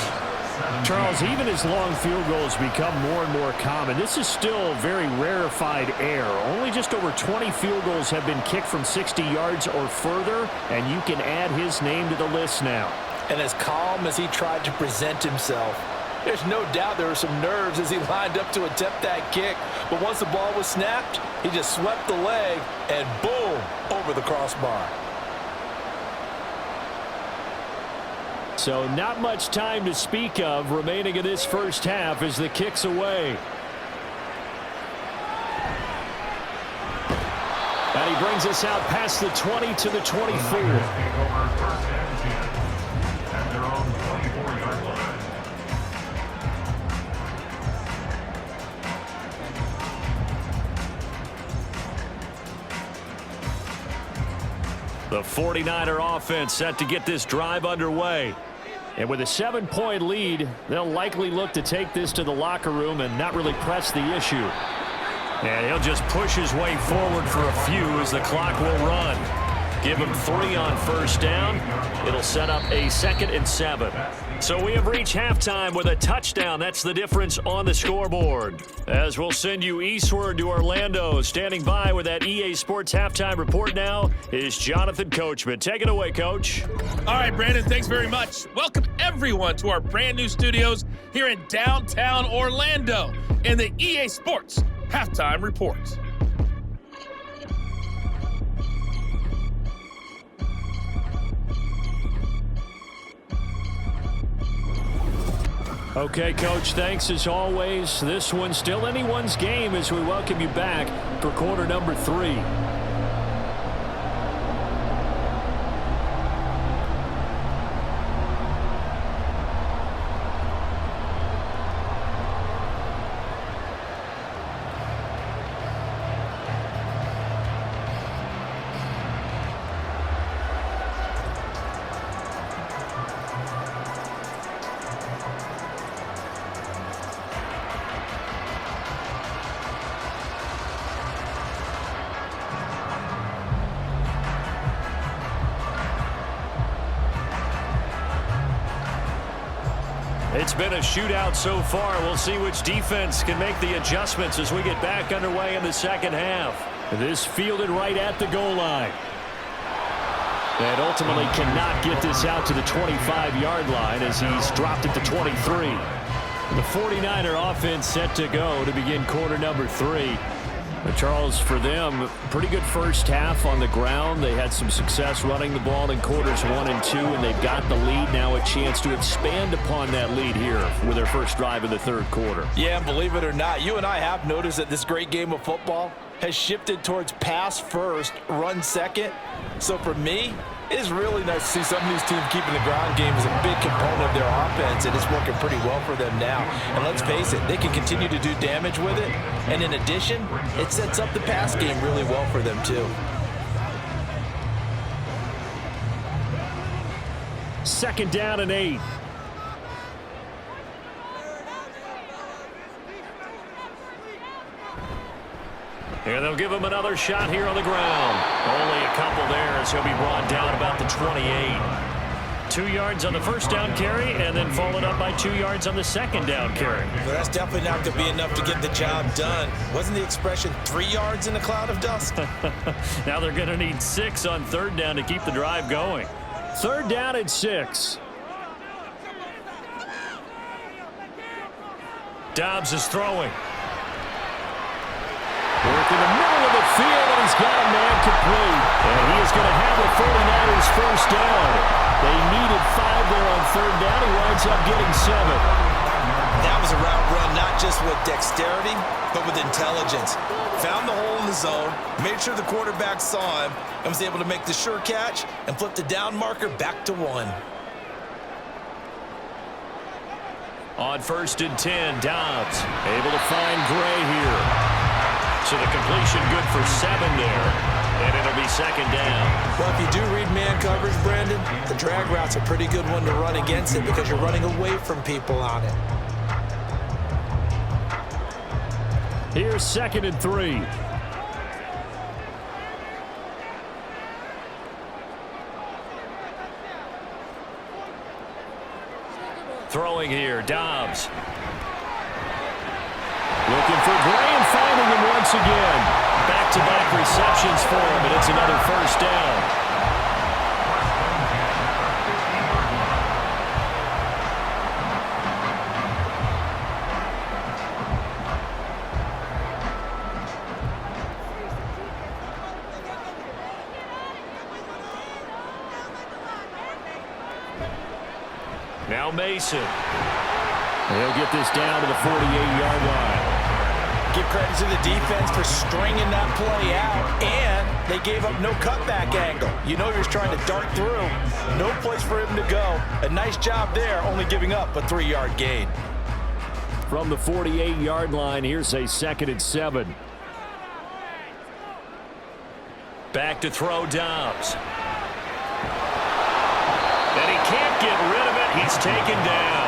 Charles, even as long field goals become more and more common, this is still very rarefied air. Only just over 20 field goals have been kicked from 60 yards or further, and you can add his name to the list now. And as calm as he tried to present himself, there's no doubt there were some nerves as he lined up to attempt that kick. But once the ball was snapped, he just swept the leg and boom, over the crossbar. So not much time to speak of remaining in this first half as the kick's away. And he brings us out past the 20 to the 24. The 49er offense set to get this drive underway. And with a 7-point lead, they'll likely look to take this to the locker room and not really press the issue. And he'll just push his way forward for a few as the clock will run. Give him 3 on first down. It'll set up a 2nd and 7. So we have reached halftime with a touchdown. That's the difference on the scoreboard. As we'll send you eastward to Orlando. Standing by with that EA Sports halftime report now is Jonathan Coachman. Take it away, Coach. All right, Brandon, thanks very much. Welcome, everyone, to our brand new studios here in downtown Orlando in the EA Sports halftime report. Okay, Coach, thanks as always. This one's still anyone's game as we welcome you back for quarter number 3. It's been a shootout so far. We'll see which defense can make the adjustments as we get back underway in the second half. This fielded right at the goal line. And ultimately cannot get this out to the 25-yard line as he's dropped it to 23. The 49er offense set to go to begin quarter number 3. But Charles, for them, pretty good first half on the ground. They had some success running the ball in quarters 1 and 2, and they've got the lead now, a chance to expand upon that lead here with their first drive in the third quarter. Yeah, and believe it or not, you and I have noticed that this great game of football has shifted towards pass first, run second. So for me, it is really nice to see some of these teams keeping the ground game as a big component of their offense, and it's working pretty well for them now. And let's face it, they can continue to do damage with it. And in addition, it sets up the pass game really well for them too. Second down and 8. And they'll give him another shot here on the ground. Only a couple there as he'll be brought down about the 28. 2 yards on the first down carry and then followed up by 2 yards on the second down carry. Well, that's definitely not going to be enough to get the job done. Wasn't the expression 3 yards in a cloud of dust? Now they're going to need 6 on third down to keep the drive going. Third down and 6. Dobbs is throwing. Work in the middle of the field, and he's got a man complete. And he is going to have the 49ers first down. They needed 5 there on third down. He winds up getting 7. That with dexterity, but with intelligence. Found the hole in the zone, made sure the quarterback saw him, and was able to make the sure catch and flip the down marker back to 1. On 1st and 10, Dobbs able to find Gray here. So the completion good for 7 there, and it'll be 2nd down. Well, if you do read man coverage, Brandon, the drag route's a pretty good one to run against it because you're running away from people on it. Here's 2nd and 3. Throwing here, Dobbs. Looking for Gray and finding him once again. Back-to-back receptions for him, and it's another 1st down. Now Mason. They'll get this down to the 48-yard line. Give credit to the defense for stringing that play out, and they gave up no cutback angle. You know he was trying to dart through. No place for him to go. A nice job there, only giving up a 3-yard gain. From the 48-yard line, here's a 2nd and 7. Back to throw, Dobbs. And he can't get rid of it. He's taken down.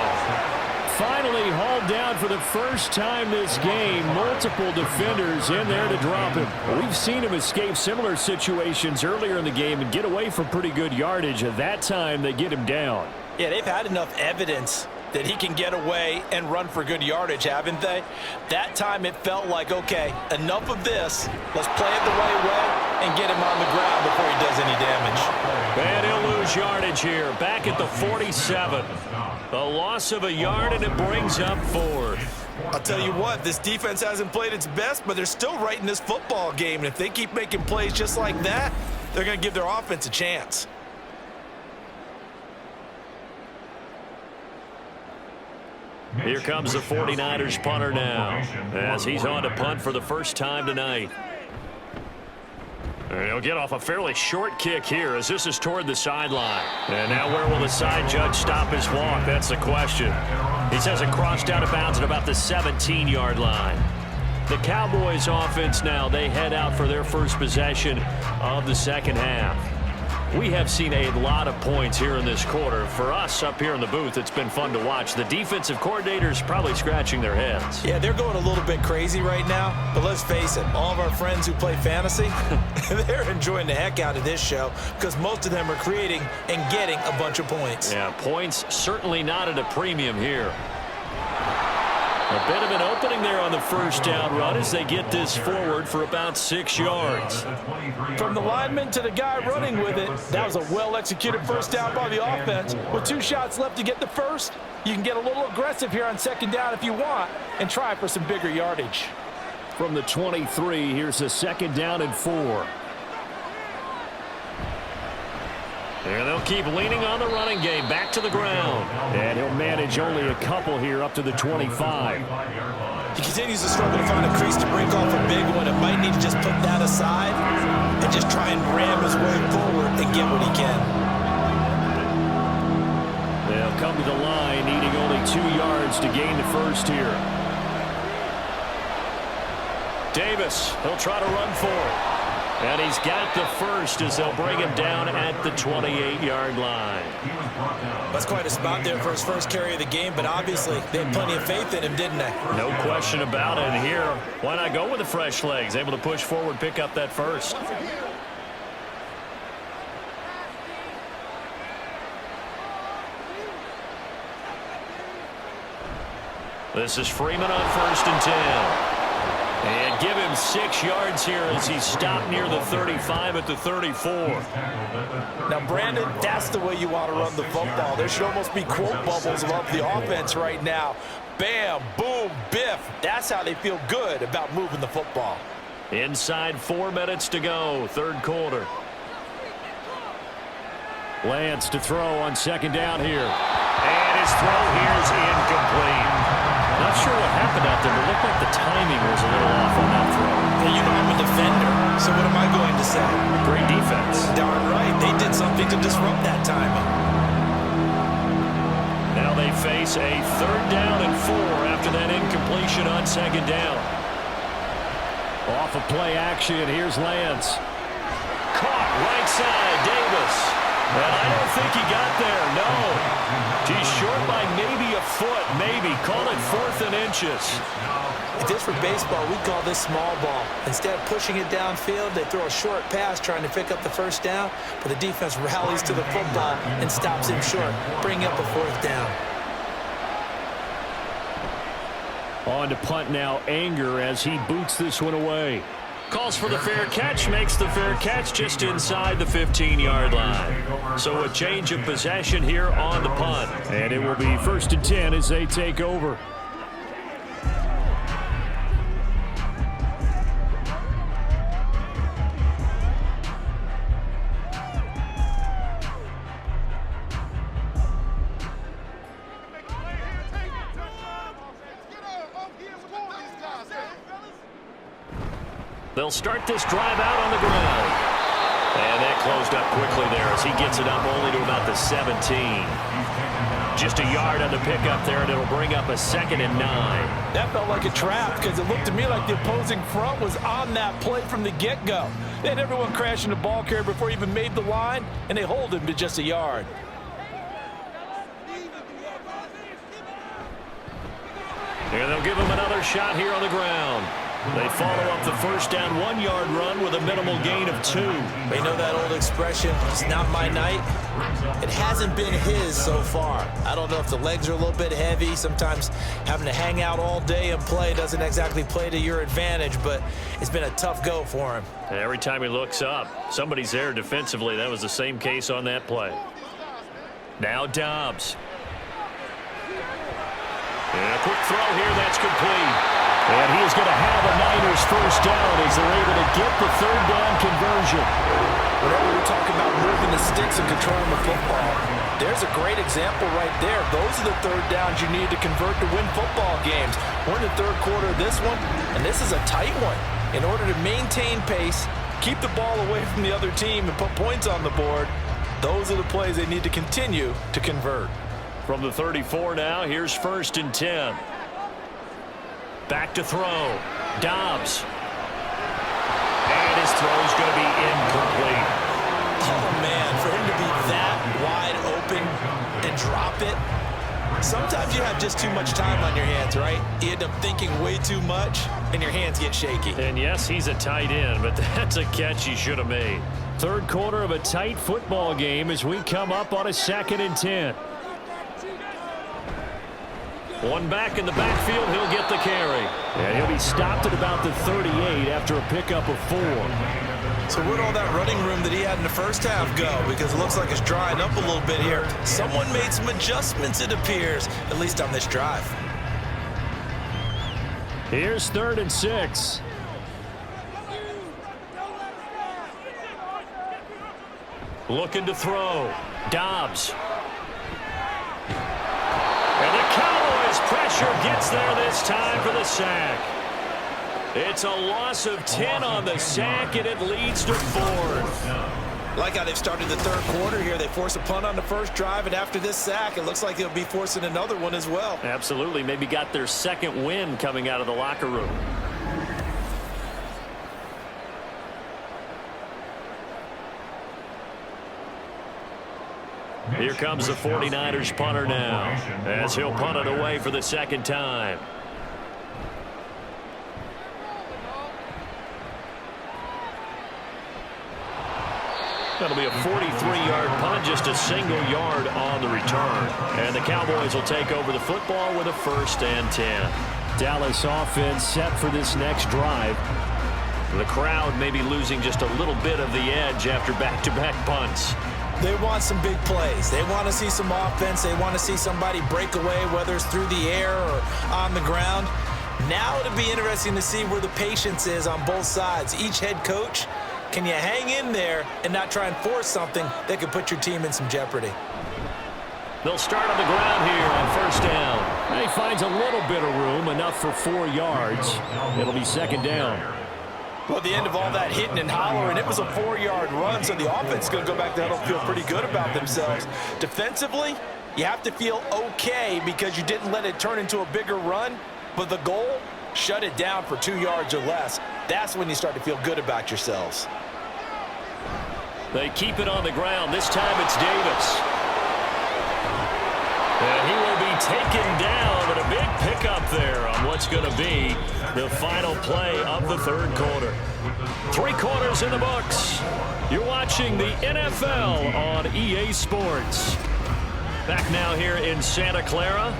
Finally hauled down for the first time this game. Multiple defenders in there to drop him. We've seen him escape similar situations earlier in the game and get away from pretty good yardage. At that time, they get him down. Yeah, they've had enough evidence that he can get away and run for good yardage, haven't they? That time it felt like, okay, enough of this. Let's play it the right way and get him on the ground before he does any damage. And he'll lose yardage here. Back at the 47. A loss of a yard, and it brings up 4th. I'll tell you what, this defense hasn't played its best, but they're still right in this football game. And if they keep making plays just like that, they're going to give their offense a chance. Here comes the 49ers punter now, as he's on to punt for the first time tonight. And he'll get off a fairly short kick here as this is toward the sideline. And now where will the side judge stop his walk? That's the question. He says it crossed out of bounds at about the 17-yard line. The Cowboys offense now, they head out for their first possession of the 2nd half. We have seen a lot of points here in this quarter. For us up here in the booth, it's been fun to watch. The defensive coordinators probably scratching their heads. Yeah, they're going a little bit crazy right now. But let's face it, all of our friends who play fantasy, they're enjoying the heck out of this show because most of them are creating and getting a bunch of points. Yeah, points certainly not at a premium here. A bit of an opening there on the 1st down run as they get this forward for about 6 yards. From the lineman to the guy running with it, that was a well-executed 1st down by the offense. With 2 shots left to get the first, you can get a little aggressive here on 2nd down if you want and try for some bigger yardage. From the 23, here's a 2nd down and 4. And they'll keep leaning on the running game back to the ground. And he'll manage only a couple here up to the 25. He continues to struggle to find a crease to break off a big one. It might need to just put that aside and just try and ram his way forward and get what he can. They'll come to the line, needing only 2 yards to gain the first here. Davis, he'll try to run for it. And he's got the first as they'll bring him down at the 28-yard line. That's quite a spot there for his first carry of the game, but obviously they had plenty of faith in him, didn't they? No question about it. And here, why not go with the fresh legs? Able to push forward, pick up that first. This is Freeman on 1st and 10. And give him 6 yards here as he's stopped near the 35 at the 34. Now, Brandon, that's the way you want to run the football. There should almost be quote bubbles above the offense right now. Bam, boom, biff. That's how they feel good about moving the football. Inside 4 minutes to go, 3rd quarter. Lance to throw on 2nd down here. And his throw here is incomplete. Not sure what happened out there, but face a 3rd down and 4 after that incompletion on 2nd down. Off of play action, here's Lance. Caught right side, Davis. And I don't think he got there, no. He's short by maybe a foot, maybe. Call it 4th and inches. If this were baseball, we'd call this small ball. Instead of pushing it downfield, they throw a short pass trying to pick up the 1st down, but the defense rallies to the football and stops him short, bringing up a 4th down. On to punt now, Anger as he boots this one away. Calls for the fair catch, makes the fair catch just inside the 15-yard line. So a change of possession here on the punt. And it will be 1st and 10 as they take over. They'll start this drive out on the ground. And that closed up quickly there as he gets it up only to about the 17. Just a yard on the pickup there, and it'll bring up a 2nd and 9. That felt like a trap because it looked to me like the opposing front was on that play from the get-go. They had everyone crashing the ball carrier before he even made the line, and they hold him to just a yard. And they'll give him another shot here on the ground. They follow up the 1st down 1-yard run with a minimal gain of 2. They know that old expression, it's not my night. It hasn't been his so far. I don't know if the legs are a little bit heavy. Sometimes having to hang out all day and play doesn't exactly play to your advantage, but it's been a tough go for him. And every time he looks up, somebody's there defensively. That was the same case on that play. Now Dobbs. And a quick throw here, that's complete. And he is going to have a Niners 1st down as they're able to get the 3rd down conversion. Whenever we talk about moving the sticks and controlling the football, there's a great example right there. Those are the 3rd downs you need to convert to win football games. We're in the 3rd quarter of this one, and this is a tight one. In order to maintain pace, keep the ball away from the other team, and put points on the board, those are the plays they need to continue to convert. From the 34 now, here's 1st and 10. Back to throw. Dobbs. And his throw's going to be incomplete. Oh, man, for him to be that wide open and drop it. Sometimes you have just too much time on your hands, right? You end up thinking way too much, and your hands get shaky. And yes, he's a tight end, but that's a catch he should have made. 3rd quarter of a tight football game as we come up on a 2nd and 10. One back in the backfield, he'll get the carry. And he'll be stopped at about the 38 after a pickup of 4. So where'd all that running room that he had in the 1st half go? Because it looks like it's drying up a little bit here. Someone made some adjustments, it appears, at least on this drive. Here's 3rd and 6. Looking to throw. Dobbs. And the Cowboys pressure gets there this time for the sack. It's a loss of 10 on the sack, and it leads to 4th. Like how they've started the 3rd quarter here. They force a punt on the 1st drive, and after this sack, it looks like they'll be forcing another one as well. Absolutely. Maybe got their 2nd win coming out of the locker room. Here comes the 49ers punter now, as he'll punt it away for the 2nd time. That'll be a 43-yard punt, just a single yard on the return. And the Cowboys will take over the football with a 1st and 10. Dallas offense set for this next drive. The crowd may be losing just a little bit of the edge after back-to-back punts. They want some big plays. They want to see some offense. They want to see somebody break away, whether it's through the air or on the ground. Now it'll be interesting to see where the patience is on both sides. Each head coach, can you hang in there and not try and force something that could put your team in some jeopardy? They'll start on the ground here on 1st down. And he finds a little bit of room, enough for 4 yards. It'll be 2nd down. Well, at the end of all that hitting and hollering, it was a 4-yard run, so the offense is going to go back to huddle, feel pretty good about themselves. Defensively, You have to feel okay because you didn't let it turn into a bigger run, but the goal, shut it down for 2 yards or less. That's when you start to feel good about yourselves. They keep it on the ground. This time it's Davis. And he will be taken down, but a big pickup there on what's going to be the final play of the third quarter. 3 quarters in the books. You're watching the NFL on EA Sports. Back now here in Santa Clara.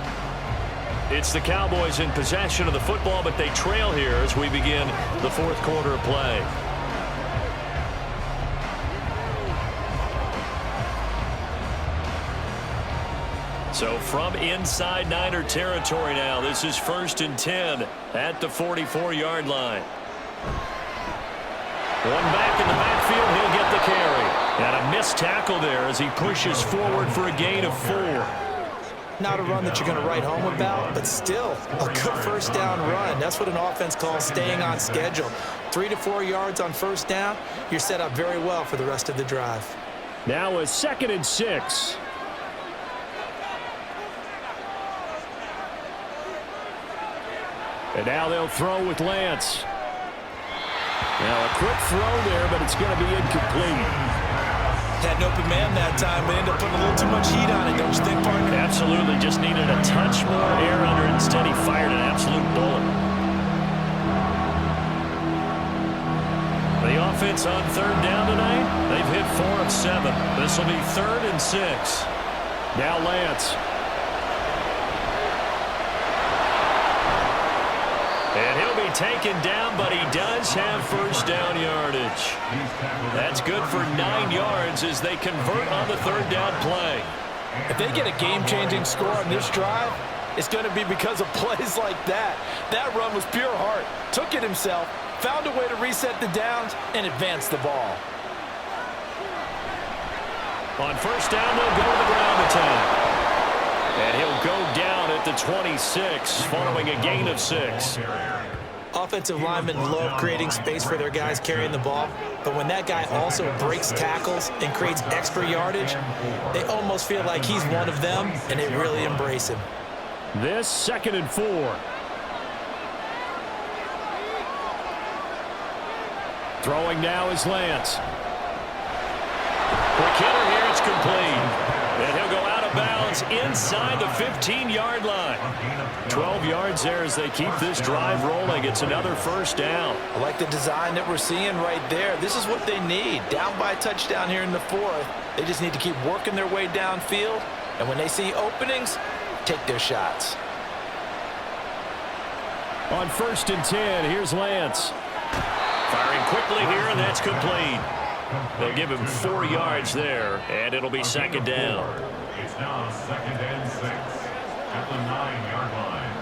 It's the Cowboys in possession of the football, but they trail here as we begin the fourth quarter of play. So from inside Niner territory now, this is 1st and 10 at the 44-yard line. One back in the backfield, he'll get the carry. And a missed tackle there as he pushes forward for a gain of 4. Not a run that you're going to write home about, but still a good first down run. That's what an offense calls staying on schedule. 3 to 4 yards on first down, you're set up very well for the rest of the drive. Now a 2nd and 6. And now they'll throw with Lance. Now a quick throw there, but it's going to be incomplete. Had an open man that time, but ended up putting a little too much heat on it, don't you think, partner? Absolutely. Just needed a touch more air under it. Instead, he fired an absolute bullet. The offense on 3rd down tonight, they've hit 4 of 7. This will be 3rd and 6. Now Lance. And he'll be taken down, but he does have first down yardage. That's good for 9 yards as they convert on the 3rd down play. If they get a game-changing score on this drive, it's going to be because of plays like that. That run was pure heart. Took it himself, found a way to reset the downs, and advance the ball. On first down, they'll go to the ground attack. And he'll go down at the 26 following a gain of 6. Offensive linemen love creating space for their guys carrying the ball, but when that guy also breaks tackles and creates extra yardage, they almost feel like he's one of them, and they really embrace him. This 2nd and 4. Throwing now is Lance. Quick hitter here, it's complete. And he'll go out of bounds inside the 15-yard line. 12 yards there as they keep this drive rolling. It's another first down. I like the design that we're seeing right there. This is what they need. Down by a touchdown here in the 4th. They just need to keep working their way downfield. And when they see openings, take their shots. On 1st and 10, here's Lance. Firing quickly here, and that's complete. They'll give him 4 yards there, and it'll be 2nd down. It's now 2nd and 6 at the 9-yard line.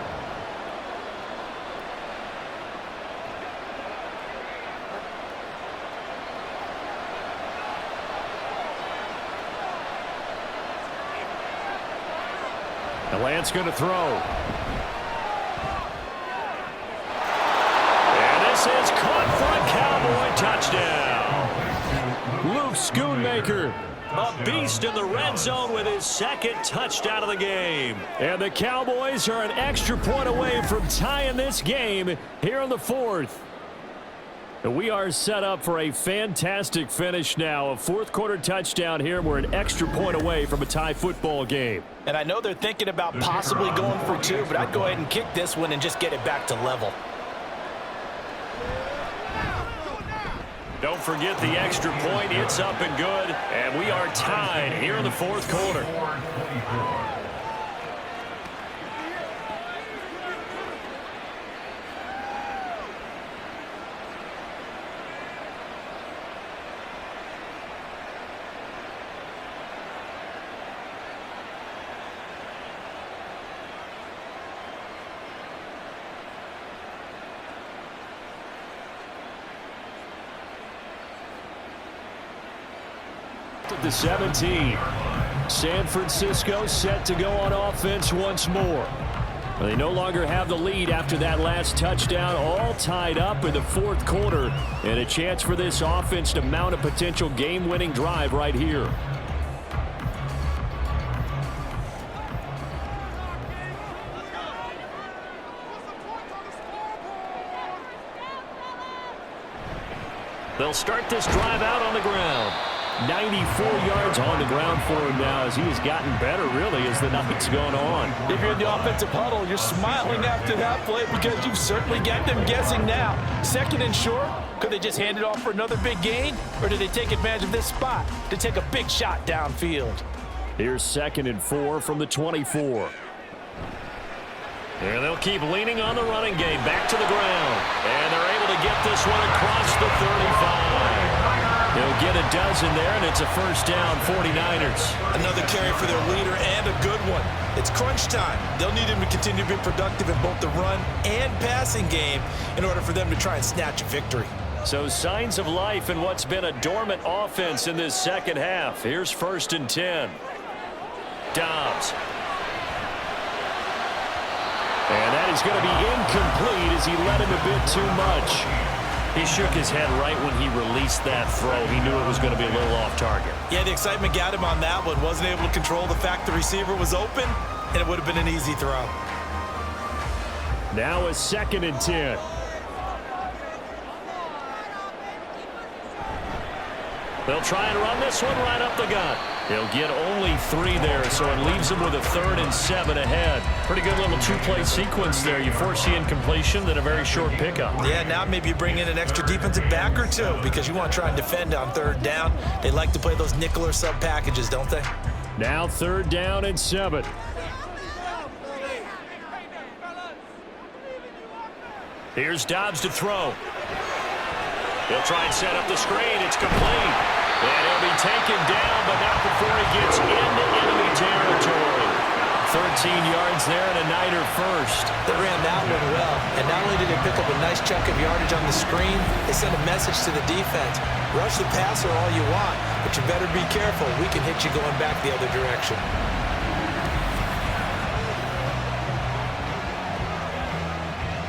And Lance going to throw. And this is caught for a Cowboy touchdown. Luke Schoonmaker. A beast in the red zone with his 2nd touchdown of the game. And the Cowboys are an extra point away from tying this game here in the 4th. And we are set up for a fantastic finish now. A 4th quarter touchdown here. We're an extra point away from a tie football game. And I know they're thinking about possibly going for 2, but I'd go ahead and kick this one and just get it back to level. Don't forget the extra point. It's up and good. And we are tied here in the 4th quarter. At the 17. San Francisco set to go on offense once more. They no longer have the lead after that last touchdown, all tied up in the 4th quarter, and a chance for this offense to mount a potential game-winning drive right here. They'll start this drive out on the ground. 94 yards on the ground for him now as he has gotten better, really, as the night's gone on. If you're in the offensive huddle, you're smiling after that play because you've certainly got them guessing now. 2nd and short, could they just hand it off for another big gain? Or did they take advantage of this spot to take a big shot downfield? Here's 2nd and 4 from the 24. And they'll keep leaning on the running game. Back to the ground. And they're able to get this one across the 35. They'll get a dozen there, and it's a first down, 49ers. Another carry for their leader and a good one. It's crunch time. They'll need him to continue to be productive in both the run and passing game in order for them to try and snatch a victory. So signs of life in what's been a dormant offense in this second half. Here's 1st and 10. Dobbs. And that is going to be incomplete as he led him a bit too much. He shook his head right when he released that throw. He knew it was going to be a little off target. Yeah, the excitement got him on that one. Wasn't able to control the fact the receiver was open, and it would have been an easy throw. Now a 2nd and 10. They'll try and run this one right up the gut. He'll get only 3 there, so it leaves him with a 3rd and 7 ahead. Pretty good little 2-play sequence there. You foresee incompletion, then a very short pickup. Yeah, now maybe you bring in an extra defensive back or two because you want to try and defend on 3rd down. They like to play those nickel or sub packages, don't they? Now 3rd down and 7. Here's Dobbs to throw. He'll try and set up the screen. It's complete. And he'll be taken down, but not before he gets into enemy territory. 13 yards there and a Niner first. They ran that one well, and not only did they pick up a nice chunk of yardage on the screen, they sent a message to the defense. Rush the passer all you want, but you better be careful. We can hit you going back the other direction.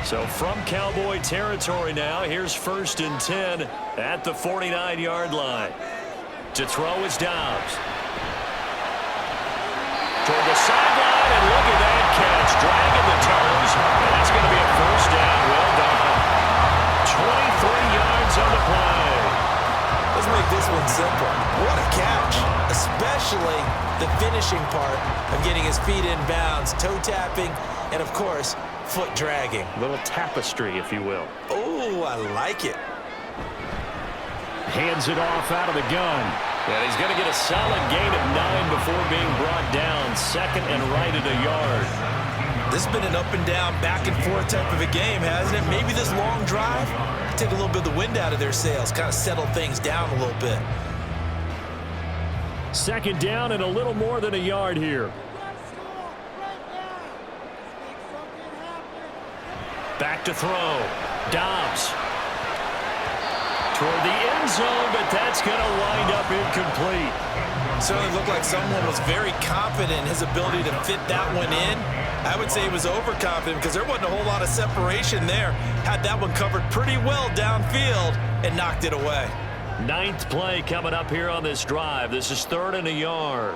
So from Cowboy territory now, here's 1st and 10 at the 49-yard line. To throw is Dobbs. Toward the sideline, and look at that catch. Dragging the toes, and that's going to be a first down. Well done. 23 yards on the play. Let's make this one simple. What a catch, especially the finishing part of getting his feet in bounds, toe tapping, and of course, foot dragging. A little tapestry, if you will. Oh, I like it. Hands it off out of the gun. And he's going to get a solid gain of 9 before being brought down. 2nd and right at a yard. This has been an up and down, back and forth type of a game, hasn't it? Maybe this long drive take a little bit of the wind out of their sails, kind of settle things down a little bit. 2nd down and a little more than a yard here. Back to throw. Dobbs. Toward the end zone, but that's going to wind up incomplete. Certainly looked like someone was very confident in his ability to fit that one in. I would say he was overconfident because there wasn't a whole lot of separation there. Had that one covered pretty well downfield and knocked it away. 9th play coming up here on this drive. This is 3rd and a yard.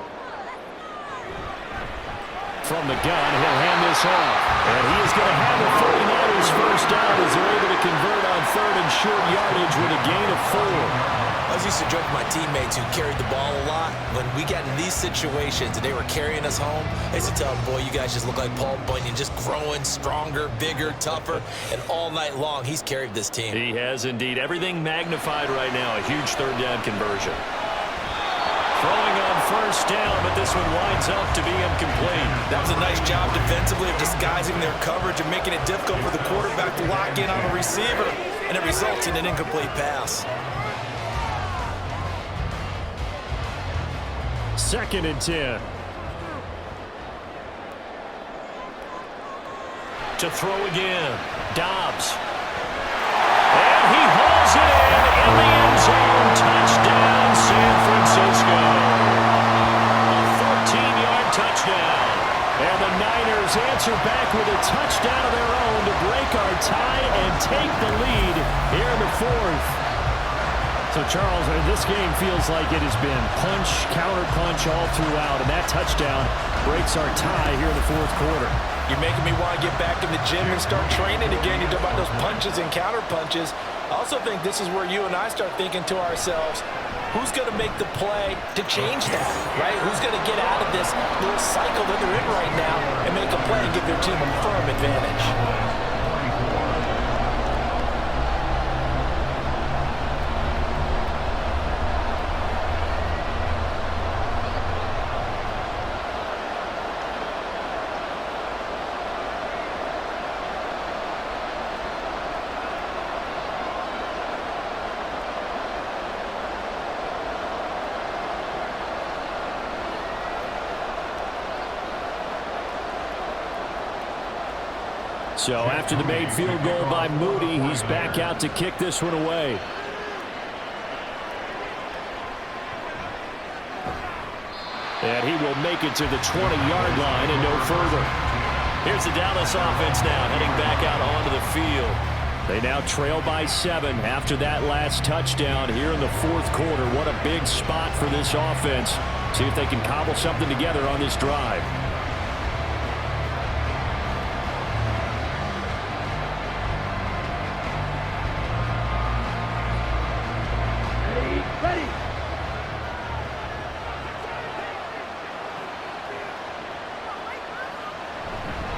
From the gun, he'll hand this off. And he is going to have the 49ers first down as they're able to convert on 3rd and short yardage with a gain of 4. I was used to joke with my teammates who carried the ball a lot. When we got in these situations and they were carrying us home, I used to tell them, boy, you guys just look like Paul Bunyan, just growing stronger, bigger, tougher, and all night long he's carried this team. He has indeed. Everything magnified right now. A huge 3rd down conversion. Throwing on 1st down, but this one winds up to be incomplete. That was a nice job defensively of disguising their coverage and making it difficult for the quarterback to lock in on a receiver, and it results in an incomplete pass. 2nd and 10. To throw again. Dobbs. And he hauls it in the end zone. Touchdown, San Francisco. A 14-yard touchdown. And the Niners answer back with a touchdown of their own to break our tie and take the lead here in the 4th. So, Charles, this game feels like it has been punch, counter-punch all throughout, and that touchdown breaks our tie here in the 4th quarter. You're making me want to get back in the gym and start training again. You talk about those punches and counter punches. I also think this is where you and I start thinking to ourselves, who's going to make the play to change that, right? Who's going to get out of this little cycle that they're in right now and make a play and give their team a firm advantage? So after the made field goal by Moody, he's back out to kick this one away. And he will make it to the 20-yard line and no further. Here's the Dallas offense now heading back out onto the field. They now trail by 7 after that last touchdown here in the fourth quarter. What a big spot for this offense. See if they can cobble something together on this drive.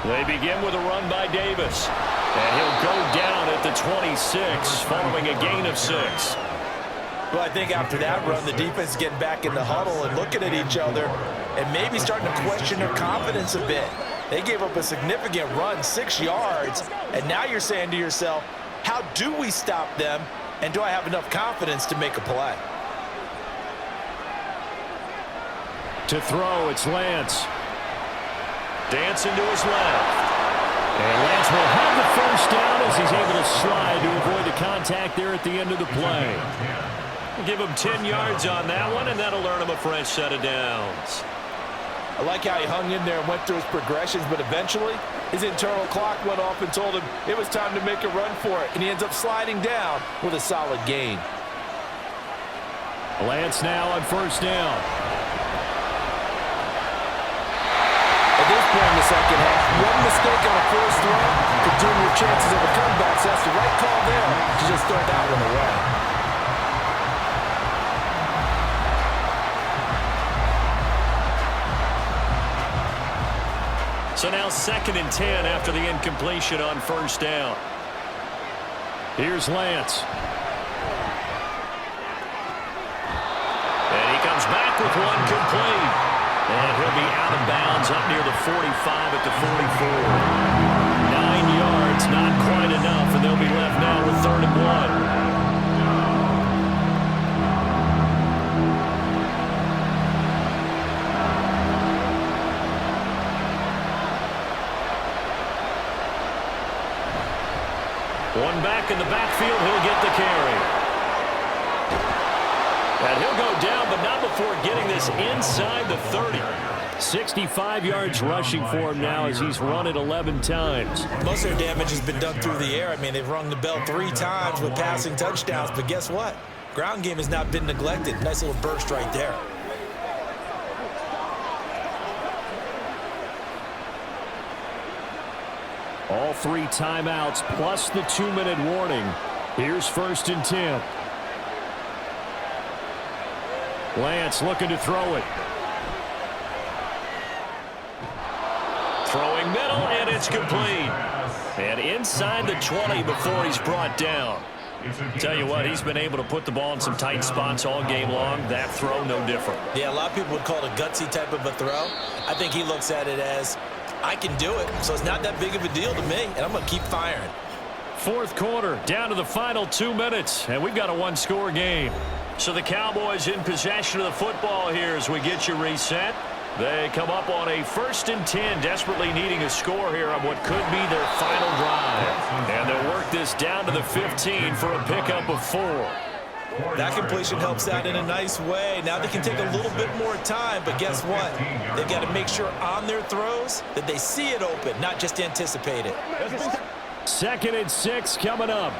They begin with a run by Davis. And he'll go down at the 26 following a gain of 6. Well, I think after that run, the defense is getting back in the huddle and looking at each other and maybe starting to question their confidence a bit. They gave up a significant run, 6 yards, and now you're saying to yourself, how do we stop them, and do I have enough confidence to make a play? To throw, it's Lance. Dancing to his left. And Lance will have the first down as he's able to slide to avoid the contact there at the end of the play. Give him 10 yards on that one, and that'll earn him a fresh set of downs. I like how he hung in there and went through his progressions, but eventually his internal clock went off and told him it was time to make a run for it, and he ends up sliding down with a solid gain. Lance now on first down. At this point in the second half, one mistake on a first throw could doom your chances of a comeback, so that's the right call there to just throw that one away. So now 2nd and 10 after the incompletion on first down. Here's Lance. And he comes back with one complete. And he'll be out of bounds up near the 45 at the 44. 9 yards, not quite enough, and they'll be left now with 3rd and 1. One back in the backfield, he'll get the carry. And he'll go down, but not before getting this inside the 30. 65 yards rushing for him now as he's run it 11 times. Most of their damage has been done through the air. I mean, they've rung the bell 3 times with passing touchdowns, but guess what? Ground game has not been neglected. Nice little burst right there. All 3 timeouts plus the 2-minute warning. Here's 1st and 10. Lance looking to throw it. Throwing middle, and it's complete. And inside the 20 before he's brought down. Tell you what, he's been able to put the ball in some tight spots all game long. That throw, no different. Yeah, a lot of people would call it a gutsy type of a throw. I think he looks at it as, I can do it, so it's not that big of a deal to me, and I'm going to keep firing. Fourth quarter, down to the final 2 minutes, and we've got a 1-score game. So the Cowboys in possession of the football here as we get you reset. They come up on a 1st and 10, desperately needing a score here on what could be their final drive. And they'll work this down to the 15 for a pickup of 4. That completion helps out in a nice way. Now they can take a little bit more time, but guess what? They've got to make sure on their throws that they see it open, not just anticipate it. 2nd and 6 coming up.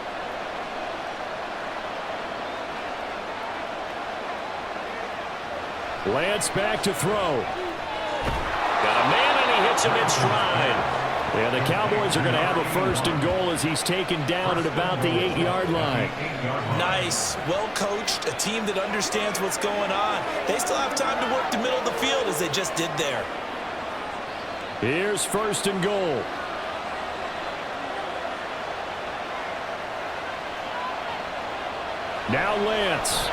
Lance back to throw. Got a man, and he hits him in stride. Yeah, the Cowboys are going to have a 1st and goal as he's taken down at about the 8-yard line. Nice, well coached, a team that understands what's going on. They still have time to work the middle of the field as they just did there. Here's 1st and goal. Now Lance.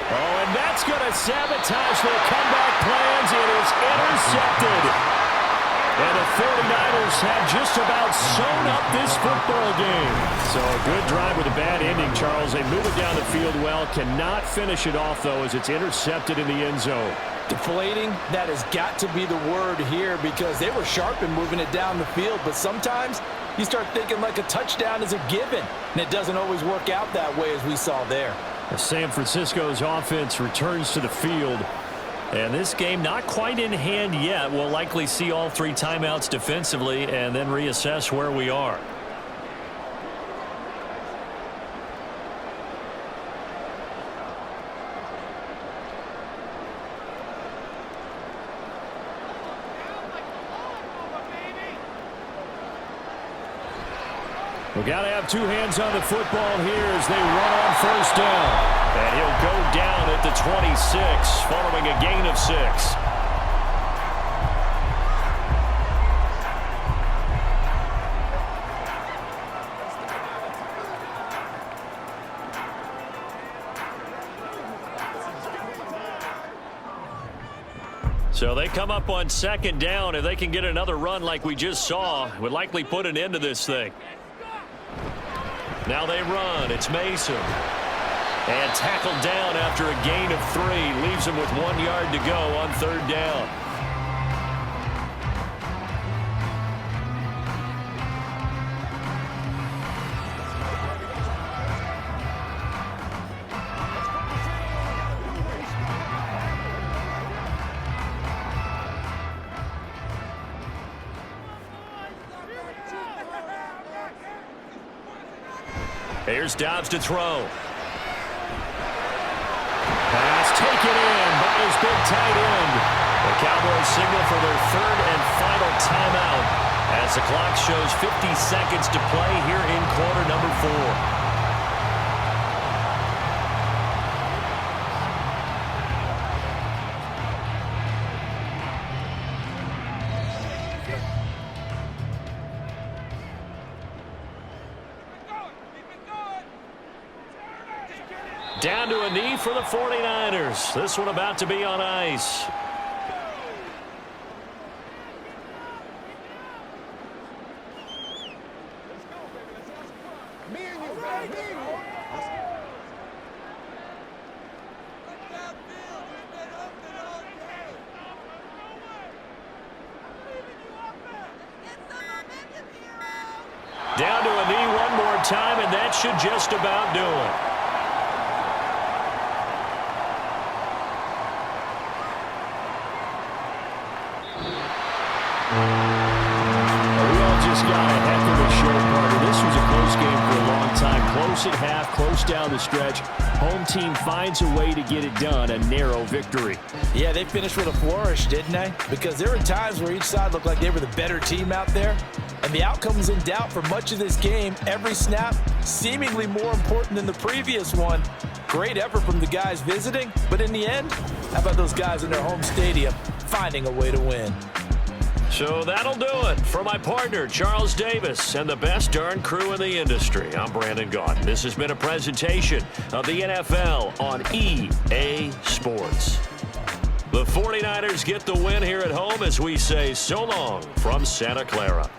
Oh, and that's going to sabotage their comeback plans. It is intercepted. And the 49ers have just about sewn up this football game. So a good drive with a bad ending, Charles. They move it down the field well. Cannot finish it off, though, as it's intercepted in the end zone. Deflating, that has got to be the word here because they were sharp in moving it down the field. But sometimes you start thinking like a touchdown is a given. And it doesn't always work out that way as we saw there. San Francisco's offense returns to the field. And this game not quite in hand yet. We'll likely see all 3 timeouts defensively and then reassess where we are. We've got to have 2 hands on the football here as they run on 1st down. And he'll go down at the 26 following a gain of 6. So they come up on 2nd down. If they can get another run like we just saw, would likely put an end to this thing. Now they run. It's Mason. And tackled down after a gain of 3. Leaves him with 1 yard to go on 3rd down. Here's Dobbs to throw. Pass taken in by his big tight end. The Cowboys signal for their 3rd and final timeout as the clock shows 50 seconds to play here in quarter number 4. Down to a knee for the 49ers. This one about to be on ice. Down to a knee one more time, and that should just about do it. Close at half, close down the stretch. Home team finds a way to get it done, a narrow victory. Yeah, they finished with a flourish, didn't they? Because there were times where each side looked like they were the better team out there. And the outcome was in doubt for much of this game. Every snap seemingly more important than the previous one. Great effort from the guys visiting. But in the end, how about those guys in their home stadium finding a way to win? So that'll do it for my partner, Charles Davis, and the best darn crew in the industry. I'm Brandon Gaudin. This has been a presentation of the NFL on EA Sports. The 49ers get the win here at home as we say so long from Santa Clara.